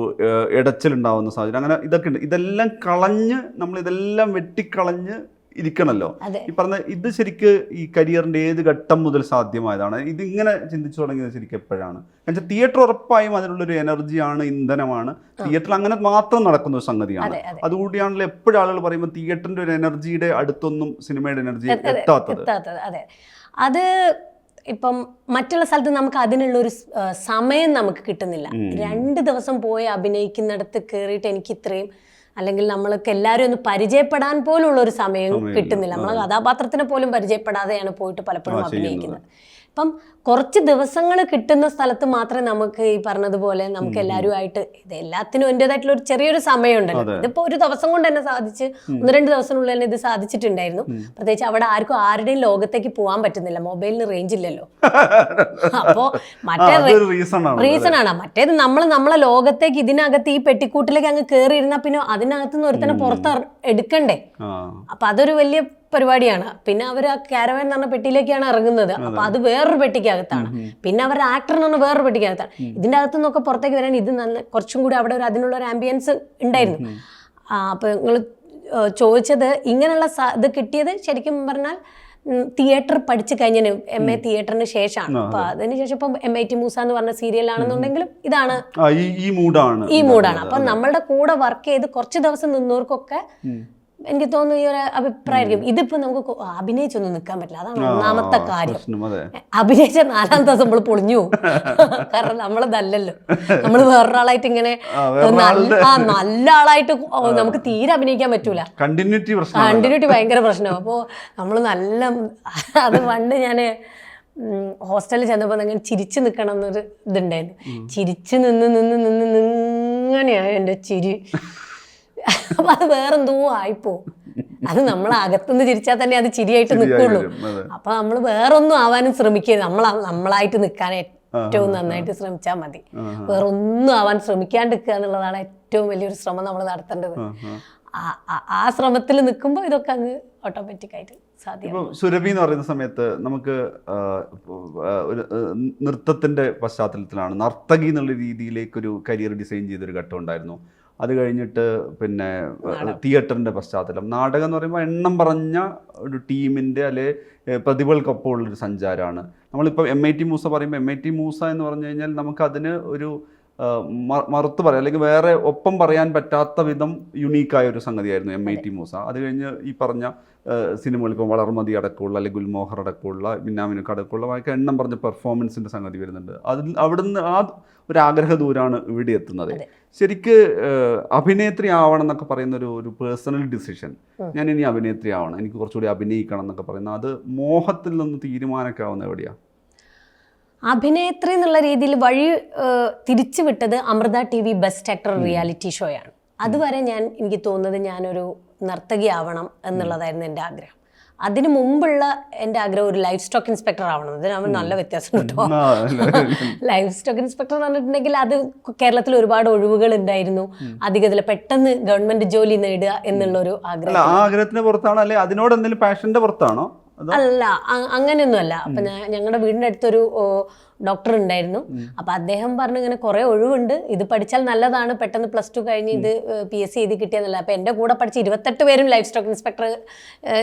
ഇടച്ചിലുണ്ടാവുന്ന സാഹചര്യം, അങ്ങനെ ഇതൊക്കെ ഉണ്ട്. ഇതെല്ലാം കളഞ്ഞ് നമ്മളിതെല്ലാം വെട്ടിക്കളഞ്ഞ് ഇരിക്കണല്ലോ. ഈ പറഞ്ഞ ഇത് ശരിക്ക് ഈ കരിയറിന്റെ ഏത് ഘട്ടം മുതൽ സാധ്യമായതാണ്? ഇതിങ്ങനെ ചിന്തിച്ചു തുടങ്ങിയത് ശരിക്കും എപ്പോഴാണ്? എന്നുവെച്ചാൽ തിയേറ്റർ ഉറപ്പായും അതിനുള്ളൊരു എനർജിയാണ്, ഇന്ധനമാണ്. തിയേറ്ററിൽ അങ്ങനെ മാത്രം നടക്കുന്ന ഒരു സംഗതിയാണ്. അതുകൂടിയാണല്ലോ എപ്പോഴും ആളുകൾ പറയുമ്പോൾ തിയേറ്ററിന്റെ ഒരു എനർജിയുടെ അടുത്തൊന്നും സിനിമയുടെ എനർജി എത്താത്തത്. അതെ, അത് ഇപ്പം മറ്റുള്ള സ്ഥലത്ത് നമുക്ക് അതിനുള്ളൊരു സമയം നമുക്ക് കിട്ടുന്നില്ല. 2 ദിവസം പോയി അഭിനയിക്കുന്നിടത്ത് കയറിയിട്ട് എനിക്ക് ഇത്രയും അല്ലെങ്കിൽ നമ്മൾക്ക് എല്ലാവരും ഒന്ന് പരിചയപ്പെടാൻ പോലുള്ള ഒരു സമയം കിട്ടുന്നില്ല. നമ്മൾ കഥാപാത്രത്തിനെ പോലും പരിചയപ്പെടാതെയാണ് പോയിട്ട് പലപ്പോഴും അഭിനയിക്കുന്നത്. അപ്പം കുറച്ച് ദിവസങ്ങൾ കിട്ടുന്ന സ്ഥലത്ത് മാത്രമേ നമുക്ക് ഈ പറഞ്ഞതുപോലെ നമുക്ക് എല്ലാവരുമായിട്ട് ഇത് എല്ലാത്തിനും എൻ്റെതായിട്ടുള്ള ഒരു ചെറിയൊരു സമയമുണ്ടല്ലോ. ഇതിപ്പോൾ ഒരു ദിവസം കൊണ്ട് തന്നെ സാധിച്ച് 1-2 ദിവസത്തിനുള്ളിൽ തന്നെ ഇത് സാധിച്ചിട്ടുണ്ടായിരുന്നു. പ്രത്യേകിച്ച് അവിടെ ആർക്കും ആരുടെയും ലോകത്തേക്ക് പോകാൻ പറ്റുന്നില്ല, മൊബൈലിന് റേഞ്ച് ഇല്ലല്ലോ. അപ്പോൾ മറ്റേ റീസൺ ആണ്. മറ്റേത് നമ്മളെ ലോകത്തേക്ക് ഇതിനകത്ത് ഈ പെട്ടിക്കൂട്ടിലേക്ക് അങ്ങ് കയറിയിരുന്നാൽ പിന്നെ അതിനകത്തുനിന്ന് ഒരുത്തന്നെ പുറത്ത് എടുക്കണ്ടേ. അപ്പൊ അതൊരു വലിയ പരിപാടിയാണ്. പിന്നെ അവർ ആ കാരവാൻ എന്ന് പറഞ്ഞ പെട്ടിയിലേക്കാണ് ഇറങ്ങുന്നത്. അപ്പൊ അത് വേറൊരു പെട്ടിക്കകത്താണ്. പിന്നെ അവരുടെ ആക്ടർ എന്ന് പറഞ്ഞ വേറൊരു പെട്ടിക്കകത്താണ്. ഇതിന്റെ അകത്തു നിന്നൊക്കെ പുറത്തേക്ക് വരാൻ ഇത് നല്ല കുറച്ചും കൂടി അവിടെ അതിനുള്ള ഒരു ആംബിയൻസ് ഉണ്ടായിരുന്നു. അപ്പൊ നിങ്ങൾ ചോദിച്ചത് ഇങ്ങനെയുള്ള ഇത് കിട്ടിയത് ശരിക്കും പറഞ്ഞാൽ തിയേറ്റർ പഠിച്ചു കഴിഞ്ഞതിന് MA തിയേറ്ററിന് ശേഷമാണ്. അപ്പൊ അതിനുശേഷം ഇപ്പം MIT മൂസ എന്ന് പറഞ്ഞ സീരിയലാണെന്നുണ്ടെങ്കിലും ഇതാണ് ഈ മൂഡാണ്. അപ്പൊ നമ്മളുടെ കൂടെ വർക്ക് ചെയ്ത് കുറച്ച് ദിവസം നിന്നവർക്കൊക്കെ എനിക്ക് തോന്നുന്നു ഈ ഒരു അഭിപ്രായമായിരിക്കും. ഇതിപ്പോ നമുക്ക് അഭിനയിച്ചൊന്നും നിൽക്കാൻ പറ്റില്ല, അതാണ് ഒന്നാമത്തെ കാര്യം. അഭിനയിച്ച 4-ാം ദിവസം നമ്മൾ പൊളിഞ്ഞു പോകും. കാരണം നമ്മളതല്ലല്ലോ, നമ്മൾ വേറൊരാളായിട്ട് ഇങ്ങനെ നല്ല ആളായിട്ട് നമുക്ക് തീരെ അഭിനയിക്കാൻ പറ്റൂല. കണ്ടിന്യൂറ്റി ഭയങ്കര പ്രശ്നമാണ്. അപ്പോൾ നമ്മൾ നല്ല അത് പണ്ട് ഞാൻ ഹോസ്റ്റലിൽ ചെന്നപ്പോൾ അങ്ങനെ ചിരിച്ചു നിൽക്കണം എന്നൊരു ഇതുണ്ടായിരുന്നു. ചിരിച്ചു നിന്ന് ഇങ്ങനെയാണ് എൻ്റെ ചിരി. അപ്പൊ അത് വേറെന്തോ ആയിപ്പോ. അത് നമ്മൾ അകത്തുനിന്ന് ചിരിച്ചാൽ തന്നെ അത് ചിരിയായിട്ട് നിൽക്കുള്ളൂ. അപ്പൊ നമ്മൾ വേറൊന്നും ആവാനും ശ്രമിക്കരുത്. നമ്മളായിട്ട് നിൽക്കാൻ ഏറ്റവും നന്നായിട്ട് ശ്രമിച്ചാൽ മതി. വേറൊന്നും ആവാൻ ശ്രമിക്കാണ്ടിരിക്കുക എന്നുള്ളതാണ് ഏറ്റവും വലിയൊരു ശ്രമം നമ്മൾ നടത്തേണ്ടത്. ആ ശ്രമത്തിൽ നിൽക്കുമ്പോൾ ഇതൊക്കെ അങ്ങ് ഓട്ടോമാറ്റിക് ആയിട്ട് സാധ്യമാണ്. സുരഭി എന്ന് പറയുന്ന സമയത്ത് നമുക്ക് ഒരു നൃത്തത്തിന്റെ പശ്ചാത്തലത്തിലാണ്, നർത്തകി എന്നുള്ള രീതിയിലേക്കൊരു കരിയർ ഡിസൈൻ ചെയ്തൊരു ഘട്ടം ഉണ്ടായിരുന്നു. അത് കഴിഞ്ഞിട്ട് പിന്നെ തിയേറ്ററിൻ്റെ പശ്ചാത്തലം, നാടകം എന്ന് പറയുമ്പോൾ എണ്ണം പറഞ്ഞ ഒരു ടീമിൻ്റെ അല്ലെ പ്രതിഭകൾക്കൊപ്പം ഉള്ളൊരു സഞ്ചാരമാണ്. നമ്മളിപ്പോൾ MIT മൂസ പറയുമ്പോൾ MIT മൂസ എന്ന് പറഞ്ഞു കഴിഞ്ഞാൽ നമുക്കതിന് ഒരു മറുത്ത് പറയാം അല്ലെങ്കിൽ വേറെ ഒപ്പം പറയാൻ പറ്റാത്ത വിധം യുണീക്കായ ഒരു സംഗതിയായിരുന്നു MIT മൂസ. അത് കഴിഞ്ഞ് ഈ പറഞ്ഞ സിനിമകൾ ഇപ്പോൾ വളർമതി അടക്കമുള്ള അല്ലെങ്കിൽ ഗുൽമോഹർ അടക്കമുള്ള മിന്നാമിനുക്ക് അടക്കമുള്ള വായിക്കാൻ എണ്ണം പറഞ്ഞ പെർഫോമൻസിൻ്റെ സംഗതി വരുന്നുണ്ട്. അവിടുന്ന് ആ ഒരു ആഗ്രഹ ദൂരാണ് ഇവിടെ എത്തുന്നത്. ശരിക്ക് അഭിനേത്രി ആവണം എന്നൊക്കെ പറയുന്ന ഒരു പേഴ്സണൽ ഡിസിഷൻ, ഞാൻ ഇനി അഭിനേത്രി ആവണം, എനിക്ക് കുറച്ചുകൂടി അഭിനയിക്കണം എന്നൊക്കെ പറയുന്നത്, അത് മോഹത്തിൽ നിന്ന് തീരുമാനമൊക്കെ ആവുന്ന എവിടെയാണ്? അഭിനേത്രി എന്നുള്ള രീതിയിൽ വഴി തിരിച്ചു വിട്ടത് Amrita TV best actor reality ഷോയാണ്. അതുവരെ എനിക്ക് തോന്നുന്നത് ഞാനൊരു നർത്തകിയാവണം എന്നുള്ളതായിരുന്നു എൻ്റെ ആഗ്രഹം. അതിന് മുമ്പുള്ള എൻ്റെ ആഗ്രഹം ഒരു ലൈഫ് സ്റ്റോക്ക് ഇൻസ്പെക്ടർ ആവണം. ഇതിനാവുമ്പോൾ നല്ല വ്യത്യാസം കിട്ടുമോ? ലൈഫ് സ്റ്റോക്ക് ഇൻസ്പെക്ടർ എന്ന് പറഞ്ഞിട്ടുണ്ടെങ്കിൽ അത് കേരളത്തിൽ ഒരുപാട് ഒഴിവുകൾ ഉണ്ടായിരുന്നു. അധികത്തിൽ പെട്ടെന്ന് ഗവൺമെന്റ് ജോലി നേടുക എന്നുള്ളൊരു ആഗ്രഹം. ആഗ്രഹത്തിന് പുറത്താണോ അല്ലെ അതിനോട് എന്തെങ്കിലും പാഷന്റെ പുറത്താണോ? അല്ല, അങ്ങനെയൊന്നും അല്ല. അപ്പൊ ഞങ്ങളുടെ വീടിന്റെ അടുത്തൊരു ഡോക്ടർ ഉണ്ടായിരുന്നു. അപ്പൊ അദ്ദേഹം പറഞ്ഞു ഇങ്ങനെ കുറെ ഒഴിവുണ്ട്, ഇത് പഠിച്ചാൽ നല്ലതാണ്, പെട്ടെന്ന് +2 കഴിഞ്ഞ് ഇത് PSC എഴുതി കിട്ടിയെന്നല്ല. അപ്പൊ എന്റെ കൂടെ പഠിച്ച 28 പേരും ലൈഫ് സ്റ്റോക്ക്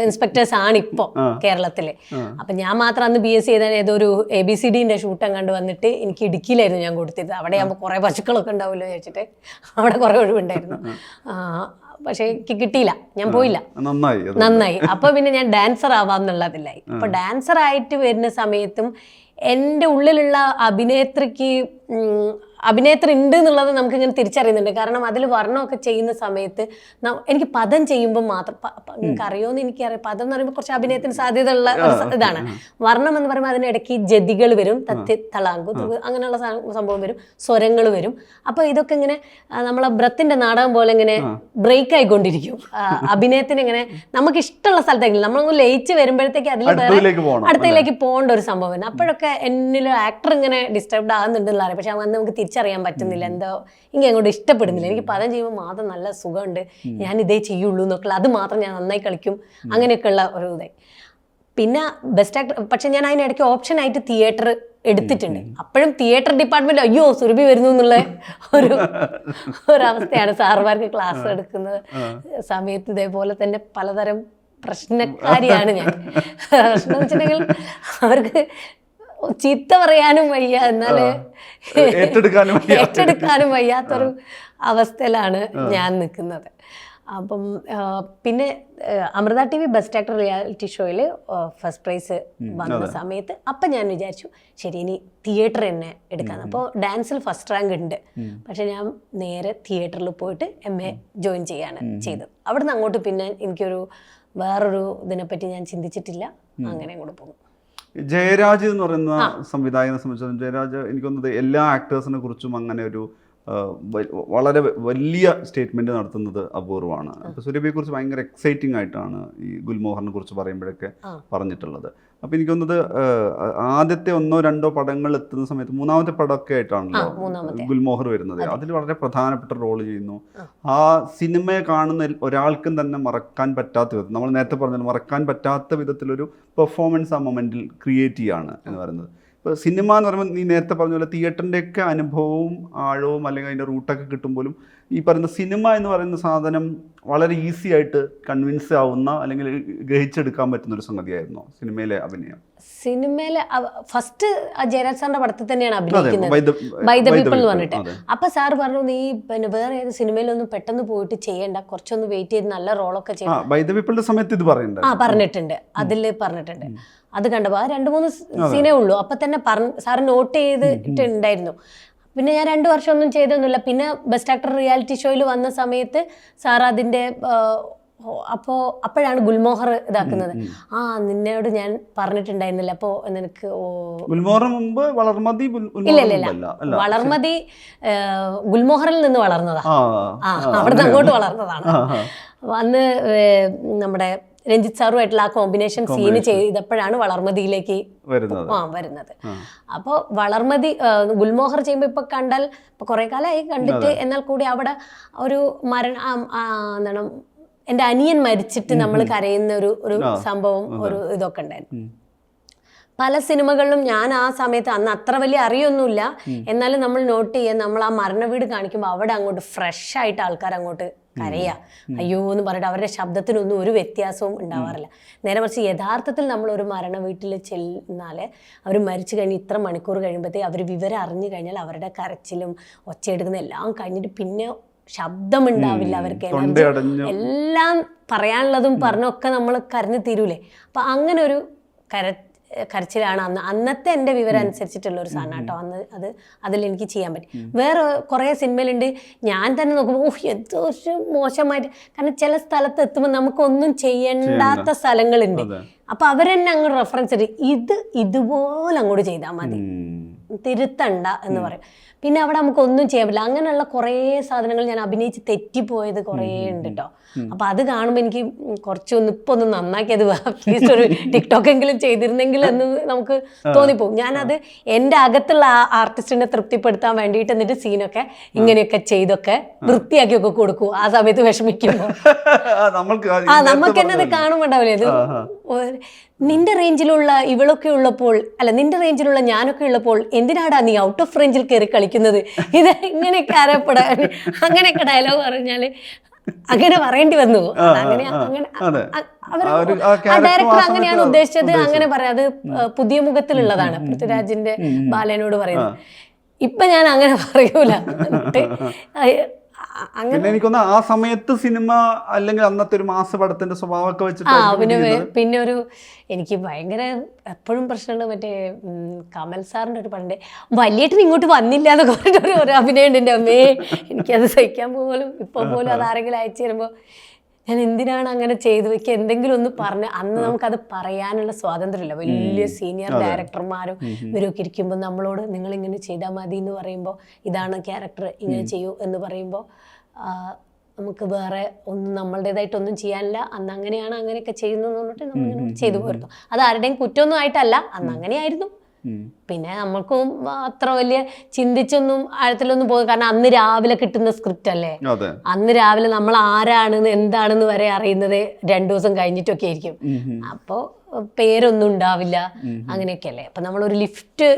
ഇൻസ്പെക്ടേഴ്സ് ആണ് ഇപ്പോ കേരളത്തില്. അപ്പൊ ഞാൻ മാത്രം അന്ന് BSc ചെയ്താൽ ഏതോ ഒരു ABCDന്റെ ഷൂട്ടം കണ്ട് വന്നിട്ട് എനിക്ക് ഇടുക്കിയിലായിരുന്നു ഞാൻ കൊടുത്തത്. അവിടെ ആകുമ്പോൾ കുറെ പശുക്കളൊക്കെ ഉണ്ടാവുമല്ലോ ചോദിച്ചിട്ട് അവിടെ കുറെ ഒഴിവുണ്ടായിരുന്നു. പക്ഷെ എനിക്ക് കിട്ടിയില്ല, ഞാൻ പോയില്ല. നന്നായി. അപ്പൊ പിന്നെ ഞാൻ ഡാൻസർ ആവാന്നുള്ളതില്ലായി. അപ്പൊ ഡാൻസർ ആയിട്ട് വരുന്ന സമയത്തും എൻ്റെ ഉള്ളിലുള്ള അഭിനേത്രി ഉണ്ട് എന്നുള്ളത് നമുക്കിങ്ങനെ തിരിച്ചറിയുന്നുണ്ട്. കാരണം അതിൽ വർണ്ണമൊക്കെ ചെയ്യുന്ന സമയത്ത് എനിക്ക് പദം ചെയ്യുമ്പോൾ മാത്രം, നിങ്ങൾക്ക് അറിയുമെന്ന് എനിക്കറിയാം, പദം എന്ന് പറയുമ്പോൾ കുറച്ച് അഭിനയത്തിന് സാധ്യത ഉള്ള ഇതാണ്. വർണ്ണം എന്ന് പറയുമ്പോൾ അതിനിടയ്ക്ക് ജതികൾ വരും, തളാങ്കു അങ്ങനെയുള്ള സംഭവം വരും, സ്വരങ്ങൾ വരും. അപ്പോൾ ഇതൊക്കെ ഇങ്ങനെ നമ്മളെ ബ്രത്തിന്റെ നാടകം പോലെ ഇങ്ങനെ ബ്രേക്ക് ആയിക്കൊണ്ടിരിക്കും. അഭിനയത്തിന് ഇങ്ങനെ നമുക്ക് ഇഷ്ടമുള്ള സ്ഥലത്തേക്ക് നമ്മളൊന്ന് ലയിച്ച് വരുമ്പോഴത്തേക്ക് അതിൽ അടുത്തയിലേക്ക് പോകേണ്ട ഒരു സംഭവം. അപ്പോഴൊക്കെ എന്നിൽ ആക്ടർ ഇങ്ങനെ ഡിസ്റ്റർബ്ഡ് ആകുന്നുണ്ടെന്ന് അറിയാം. പക്ഷെ അന്ന് നമുക്ക് തിരിച്ചറിയാൻ പറ്റുന്നില്ല, എന്തോ എനിക്ക് അങ്ങോട്ട് ഇഷ്ടപ്പെടുന്നില്ല. എനിക്ക് പദം ചെയ്യുമ്പോൾ മാത്രം നല്ല സുഖമുണ്ട്, ഞാൻ ഇതേ ചെയ്യുള്ളൂ എന്നൊക്കെ, അത് മാത്രം ഞാൻ നന്നായി കളിക്കും, അങ്ങനെയൊക്കെയുള്ള ഒരു ഇതായി. പിന്നെ ബെസ്റ്റ് ആക്ടർ, പക്ഷെ ഞാൻ അതിനിടയ്ക്ക് ഓപ്ഷൻ ആയിട്ട് തിയേറ്റർ എടുത്തിട്ടുണ്ട്. അപ്പോഴും തിയേറ്റർ ഡിപ്പാർട്ട്മെന്റ് അയ്യോ സുരഭി വരുന്നു എന്നുള്ള ഒരവസ്ഥയാണ്. സാറുമാർക്ക് ക്ലാസ് എടുക്കുന്ന സമയത്ത് ഇതേപോലെ തന്നെ പലതരം പ്രശ്നക്കാരിയാണ് ഞാൻ. പ്രശ്നം വെച്ചിട്ടുണ്ടെങ്കിൽ അവർക്ക് ചീത്ത പറയാനും വയ്യ, എന്നാല് ഏറ്റെടുക്കാനും വയ്യാത്തൊരു അവസ്ഥയിലാണ് ഞാൻ നിൽക്കുന്നത്. അപ്പം പിന്നെ Amrita TV best actor reality ഷോയിൽ ഫസ്റ്റ് പ്രൈസ് വന്ന സമയത്ത് അപ്പം ഞാൻ വിചാരിച്ചു ശരി ഇനി തിയേറ്റർ തന്നെ എടുക്കാന്ന്. അപ്പോൾ ഡാൻസിൽ ഫസ്റ്റ് റാങ്ക് ഉണ്ട്. പക്ഷെ ഞാൻ നേരെ തിയേറ്ററിൽ പോയിട്ട് MA ജോയിൻ ചെയ്യാണ് ചെയ്തത്. അവിടുന്ന് അങ്ങോട്ട് പിന്നെ എനിക്കൊരു വേറൊരു ഇതിനെപ്പറ്റി ഞാൻ ചിന്തിച്ചിട്ടില്ല, അങ്ങനെ അങ്ങോട്ട് പോകും. ജയരാജ് എന്ന് പറയുന്ന സംവിധായകനെ സംബന്ധിച്ചിടത്തോളം ജയരാജ് എനിക്കൊന്നത് എല്ലാ ആക്ടേഴ്സിനെ കുറിച്ചും അങ്ങനെ ഒരു വളരെ വലിയ സ്റ്റേറ്റ്മെൻറ്റ് നടത്തുന്നത് അപൂർവമാണ്. അപ്പോൾ സുരഭിയെ കുറിച്ച് ഭയങ്കര എക്സൈറ്റിംഗ് ആയിട്ടാണ് ഈ ഗുൽമോഹറിനെ കുറിച്ച് പറയുമ്പോഴൊക്കെ പറഞ്ഞിട്ടുള്ളത്. അപ്പോൾ എനിക്കൊന്നത് ആദ്യത്തെ 1-2 പടങ്ങൾ എത്തുന്ന സമയത്ത് മൂന്നാമത്തെ പടമൊക്കെ ആയിട്ടാണല്ലോ ഗുൽമോഹർ വരുന്നത്. അതിൽ വളരെ പ്രധാനപ്പെട്ട റോൾ ചെയ്യുന്നു. ആ സിനിമയെ കാണുന്ന ഒരാൾക്കും തന്നെ മറക്കാൻ പറ്റാത്ത വിധം, നമ്മൾ നേരത്തെ പറഞ്ഞത് മറക്കാൻ പറ്റാത്ത വിധത്തിലൊരു പെർഫോമൻസ് ആ മൊമെൻറ്റിൽ ക്രിയേറ്റ് ചെയ്യാണ് എന്ന് പറയുന്നത്. ഇപ്പോൾ സിനിമ എന്ന് പറയുമ്പോൾ നീ നേരത്തെ പറഞ്ഞ പോലെ തിയേറ്ററിൻ്റെയൊക്കെ അനുഭവവും ആഴവും അല്ലെങ്കിൽ അതിൻ്റെ റൂട്ടൊക്കെ കിട്ടുമ്പോഴും ഈ പറയുന്ന സിനിമ എന്ന് പറയുന്ന സാധനം വളരെ ഈസി ആയിട്ട് കൺവിൻസ് ആവുന്ന അല്ലെങ്കിൽ ഗ്രഹിച്ചെടുക്കാൻ പറ്റുന്ന ഒരു സംഗതിയായിരുന്നു സിനിമയിലെ അഭിനയം. സിനിമയിലെ ഫസ്റ്റ് ജയരാജ് സാറിന്റെ പടത്തിൽ തന്നെയാണ് അഭിനയിക്കുന്നത്, ബൈ ദ പീപ്പിൾ എന്ന് പറഞ്ഞിട്ട്. അപ്പൊ സാർ പറഞ്ഞു നീ പിന്നെ വേറെ ഏത് സിനിമയിലൊന്നും പെട്ടെന്ന് പോയിട്ട് ചെയ്യണ്ട, കുറച്ചൊന്ന് വെയിറ്റ് ചെയ്ത് നല്ല റോളൊക്കെ ചെയ്യണം. ബൈ ദ പീപ്പിളിന്റെ സമയത്ത് ഇത് പറഞ്ഞിട്ടുണ്ട്, അതില് പറഞ്ഞിട്ടുണ്ട്. അത് കണ്ടപ്പോൾ 2-3 സീനേ ഉള്ളൂ. അപ്പൊ തന്നെ സാറ് നോട്ട് ചെയ്തിട്ടുണ്ടായിരുന്നു. പിന്നെ ഞാൻ 2 വർഷം ഒന്നും ചെയ്തൊന്നുമില്ല. പിന്നെ ബെസ്റ്റ് ആക്ടർ റിയാലിറ്റി ഷോയിൽ വന്ന സമയത്ത് സാർ അതിൻ്റെ അപ്പോഴാണ് ഗുൽമോഹർ ഇതാക്കുന്നത്. നിന്നോട് ഞാൻ പറഞ്ഞിട്ടുണ്ടായിരുന്നില്ല, അപ്പോൾ നിനക്ക് ഇല്ല വളർമതി ഗുൽമോഹറിൽ നിന്ന് വളർന്നതാ, അവിടുന്ന് അങ്ങോട്ട് വളർന്നതാണ്. അന്ന് നമ്മുടെ രഞ്ജിത്ത് സാറുമായിട്ടുള്ള ആ കോമ്പിനേഷൻ സീന് ചെയ്തപ്പോഴാണ് വളർമതിയിലേക്ക് വരുന്നത്. അപ്പോൾ വളർമതി ഗുൽമോഹർ ചെയ്യുമ്പോൾ ഇപ്പൊ കണ്ടാൽ ഇപ്പൊ കുറെ കാലമായി കണ്ടിട്ട്, എന്നാൽ കൂടി അവിടെ ഒരു എന്താണ് എൻ്റെ അനിയൻ മരിച്ചിട്ട് നമ്മൾ കരയുന്ന ഒരു സംഭവം, ഒരു ഇതൊക്കെ ഉണ്ടായിരുന്നു. പല സിനിമകളിലും ഞാൻ ആ സമയത്ത് അന്ന് അത്ര വലിയ അറിയൊന്നുമില്ല, എന്നാലും നമ്മൾ നോട്ട് ചെയ്യാൻ നമ്മൾ ആ മരണ വീട് കാണിക്കുമ്പോൾ അവിടെ അങ്ങോട്ട് ഫ്രഷ് ആയിട്ട് ആൾക്കാർ അങ്ങോട്ട് കരയാ അയ്യോ എന്ന് പറഞ്ഞിട്ട് അവരുടെ ശബ്ദത്തിനൊന്നും ഒരു വ്യത്യാസവും ഉണ്ടാവാറില്ല. നേരെ മറിച്ച് യഥാർത്ഥത്തിൽ നമ്മൾ ഒരു മരണ വീട്ടിൽ ചെന്നാൽ അവർ മരിച്ചു കഴിഞ്ഞ് ഇത്ര മണിക്കൂർ കഴിയുമ്പോഴത്തേക്ക് അവർ വിവരം അറിഞ്ഞു കഴിഞ്ഞാൽ അവരുടെ കരച്ചിലും ഒച്ചയെടുക്കുന്ന എല്ലാം കഴിഞ്ഞിട്ട് പിന്നെ ശബ്ദമുണ്ടാവില്ല, അവർക്ക് എല്ലാം പറയാനുള്ളതും പറഞ്ഞൊക്കെ നമ്മൾ കരഞ്ഞു തീരൂലേ. അപ്പം അങ്ങനെ ഒരു കരച്ചിലാണ് അന്നത്തെ എൻ്റെ വിവരം അനുസരിച്ചിട്ടുള്ള ഒരു സാധനം കേട്ടോ. അന്ന് അതിലെനിക്ക് ചെയ്യാൻ പറ്റി. വേറെ കുറേ സിനിമയിലുണ്ട് ഞാൻ തന്നെ നോക്കുമ്പോൾ എന്തോ മോശമായിട്ട്, കാരണം ചില സ്ഥലത്ത് എത്തുമ്പോൾ നമുക്കൊന്നും ചെയ്യേണ്ടാത്ത സ്ഥലങ്ങളുണ്ട്. അപ്പം അവരെന്നെ അങ്ങ് റെഫറൻസ് ഇട്ട് ഇതുപോലെ അങ്ങോട്ട് ചെയ്താൽ മതി, തിരുത്തണ്ട എന്ന് പറയും. പിന്നെ അവിടെ നമുക്ക് ഒന്നും ചെയ്യാൻ പറ്റില്ല. അങ്ങനെയുള്ള കുറേ സാധനങ്ങൾ ഞാൻ അഭിനയിച്ച് തെറ്റിപ്പോയത് കുറേ ഉണ്ട് കേട്ടോ. അപ്പം അത് കാണുമ്പോൾ എനിക്ക് കുറച്ചൊന്ന് ഇപ്പൊ ഒന്ന് നന്നാക്കിയത് അറ്റ്ലീസ്റ്റ് ഒരു ടിക്ടോക്ക് എങ്കിലും ചെയ്തിരുന്നെങ്കിൽ എന്ന് നമുക്ക് തോന്നിപ്പോകും. ഞാനത് എൻ്റെ അകത്തുള്ള ആ ആർട്ടിസ്റ്റിനെ തൃപ്തിപ്പെടുത്താൻ വേണ്ടിയിട്ട് എന്നിട്ട് സീനൊക്കെ ഇങ്ങനെയൊക്കെ ചെയ്തൊക്കെ വൃത്തിയാക്കിയൊക്കെ കൊടുക്കും. ആ സമയത്ത് വിഷമിക്കുമ്പോൾ നമുക്ക് തന്നെ അത് കാണുമ്പോണ്ടാവില്ലേ, ഇത് നിന്റെ റേഞ്ചിലുള്ള ഇവളൊക്കെ ഉള്ളപ്പോൾ, അല്ല നിന്റെ റേഞ്ചിലുള്ള ഞാനൊക്കെ ഉള്ളപ്പോൾ എന്തിനാടാ നീ ഔട്ട് ഓഫ് റേഞ്ചിൽ കയറി കളിക്കുന്നത്, ഇത് ഇങ്ങനെയൊക്കെ അറിയപ്പെടാൻ അങ്ങനെയൊക്കെ ഡയലോഗ് പറഞ്ഞാല് അങ്ങനെ പറയേണ്ടി വന്നു. ഡയറക്ടർ അങ്ങനെയാണ് ഉദ്ദേശിച്ചത്, അങ്ങനെ പറയാം. അത് പുതിയ മുഖത്തിലുള്ളതാണ് പൃഥ്വിരാജിന്റെ ബാലനോട് പറയുന്നത്. ഇപ്പൊ ഞാൻ അങ്ങനെ പറയൂല. പിന്നെ എനിക്കൊന്ന് ആ സമയത്ത് സിനിമ അല്ലെങ്കിൽ അന്നത്തെ ഒരു മാസപടത്തിന്റെ സ്വഭാവമൊക്കെ വെച്ചിട്ട് പിന്നെ ഒരു എനിക്ക് ഭയങ്കര എപ്പോഴും പ്രശ്നമുണ്ട്. മറ്റേ കമൽ സാറിന്റെ ഒരു പണ്ട് വലിയേട്ടൻ ഇങ്ങോട്ട് വന്നില്ല എന്നൊക്കെ പറഞ്ഞിട്ട് ഒരു അഭിനയം ഉണ്ട്. എൻ്റെ അമ്മേ, എനിക്കത് സഹിക്കാൻ പോലും ഇപ്പൊ പോലും അത് ആരെങ്കിലും അയച്ചു തരുമ്പോൾ ഞാൻ എന്തിനാണ് അങ്ങനെ ചെയ്തു വെക്കുക, എന്തെങ്കിലും ഒന്ന് പറഞ്ഞ് അന്ന് നമുക്കത് പറയാനുള്ള സ്വാതന്ത്ര്യമില്ല. വലിയ സീനിയർ ഡയറക്ടർമാരും ഇവരൊക്കെ ഇരിക്കുമ്പോൾ നമ്മളോട് നിങ്ങൾ ഇങ്ങനെ ചെയ്താൽ മതി എന്ന് പറയുമ്പോൾ, ഇതാണ് ക്യാരക്ടർ ഇങ്ങനെ ചെയ്യൂ എന്ന് പറയുമ്പോൾ നമുക്ക് വേറെ ഒന്നും നമ്മളുടേതായിട്ടൊന്നും ചെയ്യാനില്ല. അന്ന് അങ്ങനെയാണ് അങ്ങനെയൊക്കെ ചെയ്യുന്നു എന്ന് പറഞ്ഞിട്ട് നമ്മളിങ്ങനെ ചെയ്തു പോയിരുന്നു. അത് ആരുടെയും കുറ്റമൊന്നും ആയിട്ടല്ല, അന്ന് അങ്ങനെയായിരുന്നു. പിന്നെ നമ്മൾക്കും അത്ര വലിയ ചിന്തിച്ചൊന്നും ആഴത്തിലൊന്നും പോകും. കാരണം അന്ന് രാവിലെ കിട്ടുന്ന സ്ക്രിപ്റ്റ് അല്ലേ, അന്ന് രാവിലെ നമ്മൾ ആരാണെന്ന് എന്താണെന്ന് വരെ അറിയുന്നത് 2 ദിവസം കഴിഞ്ഞിട്ടൊക്കെ ആയിരിക്കും. അപ്പോൾ പേരൊന്നും ഉണ്ടാവില്ല, അങ്ങനെയൊക്കെ അല്ലേ. അപ്പം നമ്മളൊരു ലിഫ്റ്റ്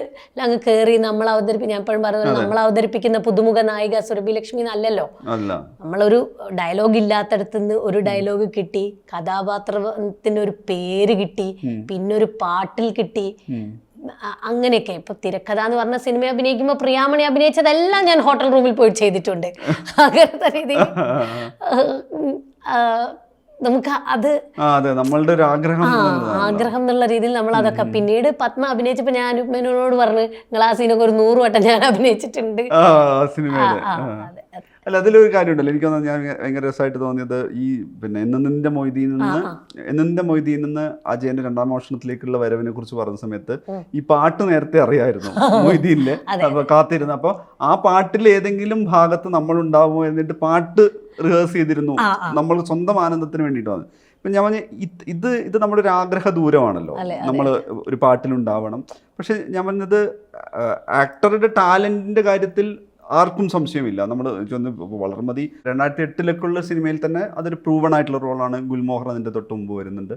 അങ്ങ് കയറി ഞാൻ എപ്പോഴും പറയുന്നത്, നമ്മൾ അവതരിപ്പിക്കുന്ന പുതുമുഖ നായിക സുരഭി ലക്ഷ്മി എന്നല്ലല്ലോ. നമ്മളൊരു ഡയലോഗ് ഇല്ലാത്തടത്തുനിന്ന് ഒരു ഡയലോഗ് കിട്ടി, കഥാപാത്രത്തിന് ഒരു പേര് കിട്ടി, പിന്നെ ഒരു പാട്ടിൽ കിട്ടി, അങ്ങനെയൊക്കെ. ഇപ്പൊ തിരക്കഥ എന്ന് പറഞ്ഞ സിനിമ അഭിനയിക്കുമ്പോൾ പ്രിയാമണി അഭിനയിച്ചതെല്ലാം ഞാൻ ഹോട്ടൽ റൂമിൽ പോയി ചെയ്തിട്ടുണ്ട്. അങ്ങനത്തെ രീതിയിൽ നമുക്ക് അത് നമ്മളുടെ ഒരു ആഗ്രഹം എന്നുള്ള രീതിയിൽ നമ്മൾ അതൊക്കെ. പിന്നീട് പത്മ അഭിനയിച്ചപ്പോ ഞാൻ അനുപമനോട് പറഞ്ഞു, നിങ്ങൾ ആ സീനൊക്കെ ഒരു 100 വട്ടം ഞാൻ അഭിനയിച്ചിട്ടുണ്ട്. അല്ല, അതിലൊരു കാര്യമുണ്ടല്ലോ എനിക്ക് ഞാൻ ഭയങ്കര രസമായിട്ട് തോന്നിയത്, ഈ പിന്നെ എന്നിന്റെ മൊയ്തീൻ നിന്ന് അജയന്റെ 2ാം മോഷണത്തിലേക്കുള്ള വരവിനെ കുറിച്ച് പറഞ്ഞ സമയത്ത് ഈ പാട്ട് നേരത്തെ അറിയായിരുന്നു മൊയ്തീനിലെ, അപ്പൊ കാത്തിരുന്നു. അപ്പൊ ആ പാട്ടിൽ ഏതെങ്കിലും ഭാഗത്ത് നമ്മൾ ഉണ്ടാവുമോ എന്നിട്ട് പാട്ട് റിഹേഴ്സ് ചെയ്തിരുന്നു, നമ്മൾ സ്വന്തം ആനന്ദത്തിന് വേണ്ടിയിട്ട് വന്നു. ഇപ്പം ഞാൻ പറഞ്ഞ ഇത് നമ്മുടെ ഒരു ആഗ്രഹ ദൂരമാണല്ലോ, നമ്മൾ ഒരു പാട്ടിലുണ്ടാവണം. പക്ഷെ ഞാൻ പറഞ്ഞത് ആക്ടറുടെ ടാലന്റിന്റെ കാര്യത്തിൽ ആർക്കും സംശയമില്ല. നമ്മൾ വളർമതി 2008 സിനിമയിൽ തന്നെ അതൊരു പ്രൂവൺ ആയിട്ടുള്ള റോളാണ്. ഗുൽമോഹർ അതിൻ്റെ തൊട്ട് മുമ്പ് വരുന്നുണ്ട്.